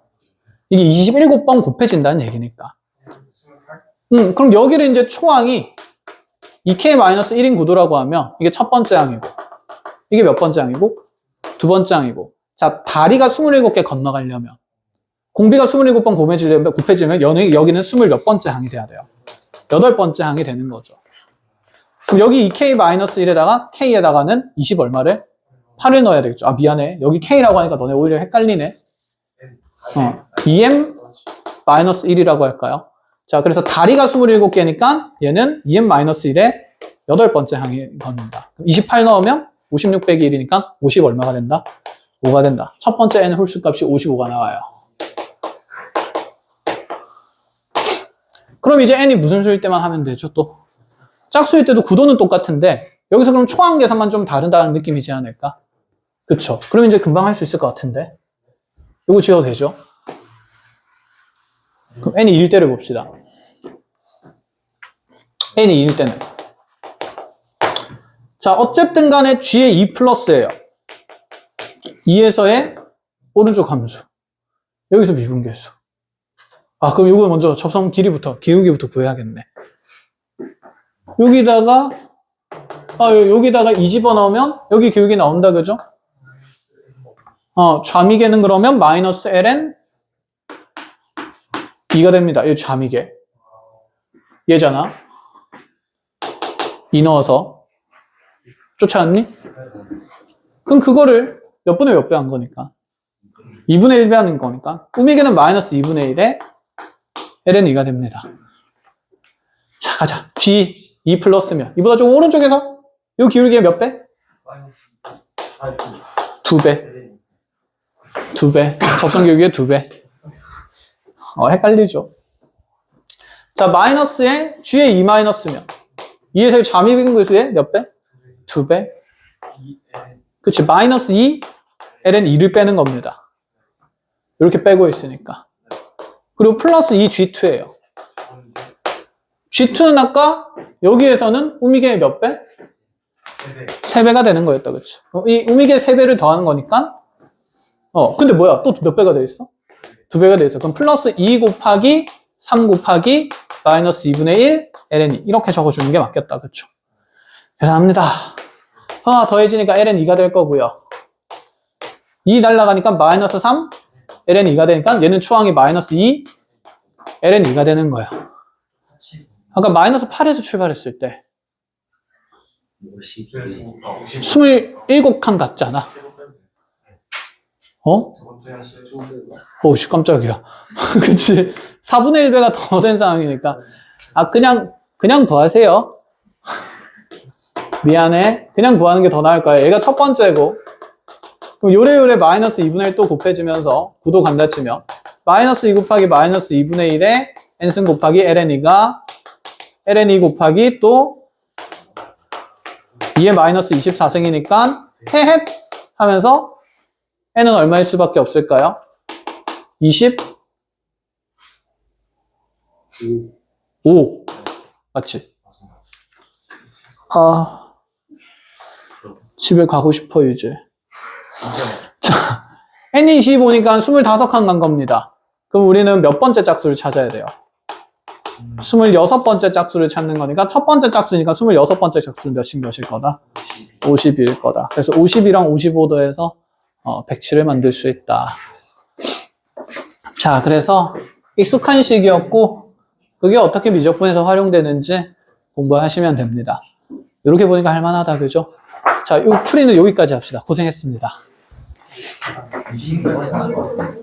이게 27번 곱해진다는 얘기니까. 그럼 여기를 이제 초항이 2k-1인 구도라고 하면 이게 첫 번째 항이고 이게 몇 번째 항이고 두 번째 항이고 자 다리가 27개 건너가려면 공비가 27번 곱해지면 여기는 20몇 번째 항이 돼야 돼요. 8번째 항이 되는 거죠. 그럼 여기 2k-1에다가 k에다가는 20 얼마를? 8을 넣어야 되겠죠. 아 미안해. 여기 k라고 하니까 너네 오히려 헷갈리네. 2m-1이라고 할까요? 자, 그래서 다리가 27개니까 얘는 2m-1의 8번째 항이 겁니다. 28 넣으면 56 빼기 1이니까 50 얼마가 된다? 5가 된다. 첫 번째 n 홀수값이 55가 나와요. 그럼 이제 n이 무슨 수일 때만 하면 되죠, 또? 짝수일 때도 구도는 똑같은데 여기서 그럼 초항 계산만 좀 다르다는 느낌이지 않을까? 그쵸? 그럼 이제 금방 할 수 있을 것 같은데 이거 지어도 되죠? 그럼 n이 1일 때를 봅시다. n이 1일 때는 자 어쨌든 간에 g의 2 플러스예요. 2에서의 오른쪽 함수 여기서 미분계수. 아 그럼 이거 먼저 접선 길이부터 기울기부터 구해야겠네. 여기다가 여기다가 2 집어넣으면 여기 기울기 나온다 그죠? 좌미계는 그러면 마이너스 ln 2가 됩니다. 이 좌미계 얘잖아. 2 넣어서 쫓아왔니? 그럼 그거를 몇 분의 몇 배 한 거니까 2분의 1배 하는 거니까 우미계는 마이너스 2분의 1에 ln 2가 됩니다. 자 가자. g 2 플러스면 이보다 좀 오른쪽에서 이 기울기의 몇 배? 2배. 2배. 접선 기울기의 2배. 헷갈리죠. 자 마이너스에 g의 2 마이너스면 2에서 좌미분계수의 몇 배? 2배. 그치 마이너스 2 ln 2를 빼는 겁니다. 이렇게 빼고 있으니까. 그리고 플러스 2 g2예요. g2는 아까 여기에서는 우미계의 몇 배? 3배가 되는 거였다. 그치? 이 우미계 3배를 더하는 거니까 근데 뭐야? 또 몇 배가 돼 있어? 2배가 돼 있어. 그럼 플러스 2 곱하기 3 곱하기 마이너스 2분의 1 ln 2 이렇게 적어주는 게 맞겠다. 그쵸? 계산합니다. 더해지니까 ln 2가 될 거고요. 2 날라가니까 마이너스 3 ln 2가 되니까 얘는 초항이 마이너스 2 ln 2가 되는 거야. 아까 마이너스 8에서 출발했을 때 50. 27칸 같잖아. 어? 오씨, 깜짝이야. 그치. 4분의 1배가 더 된 상황이니까. 아, 그냥 구하세요. 미안해. 그냥 구하는 게 더 나을 거야. 얘가 첫 번째고. 그럼 요래요래 마이너스 2분의 1 또 곱해지면서 구도 간다 치면 마이너스 2 곱하기 마이너스 2분의 1에 n승 곱하기 ln2가 ln2 곱하기 또 2에 마이너스 24승이니까 헤헷 하면서 n은 얼마일 수밖에 없을까요? 25? 맞지? 아, 집에 가고 싶어요 이제. 자, n이 25니까 25칸 간 겁니다. 그럼 우리는 몇 번째 짝수를 찾아야 돼요? 26번째 짝수를 찾는 거니까 첫 번째 짝수니까 26번째 짝수는 몇일 거다? 50일 거다. 그래서 50이랑 55도 해서 107을 만들 수 있다. 자, 그래서 익숙한 식이었고 그게 어떻게 미적분에서 활용되는지 공부하시면 됩니다. 이렇게 보니까 할만하다, 그죠? 자, 이 풀이는 여기까지 합시다. 고생했습니다.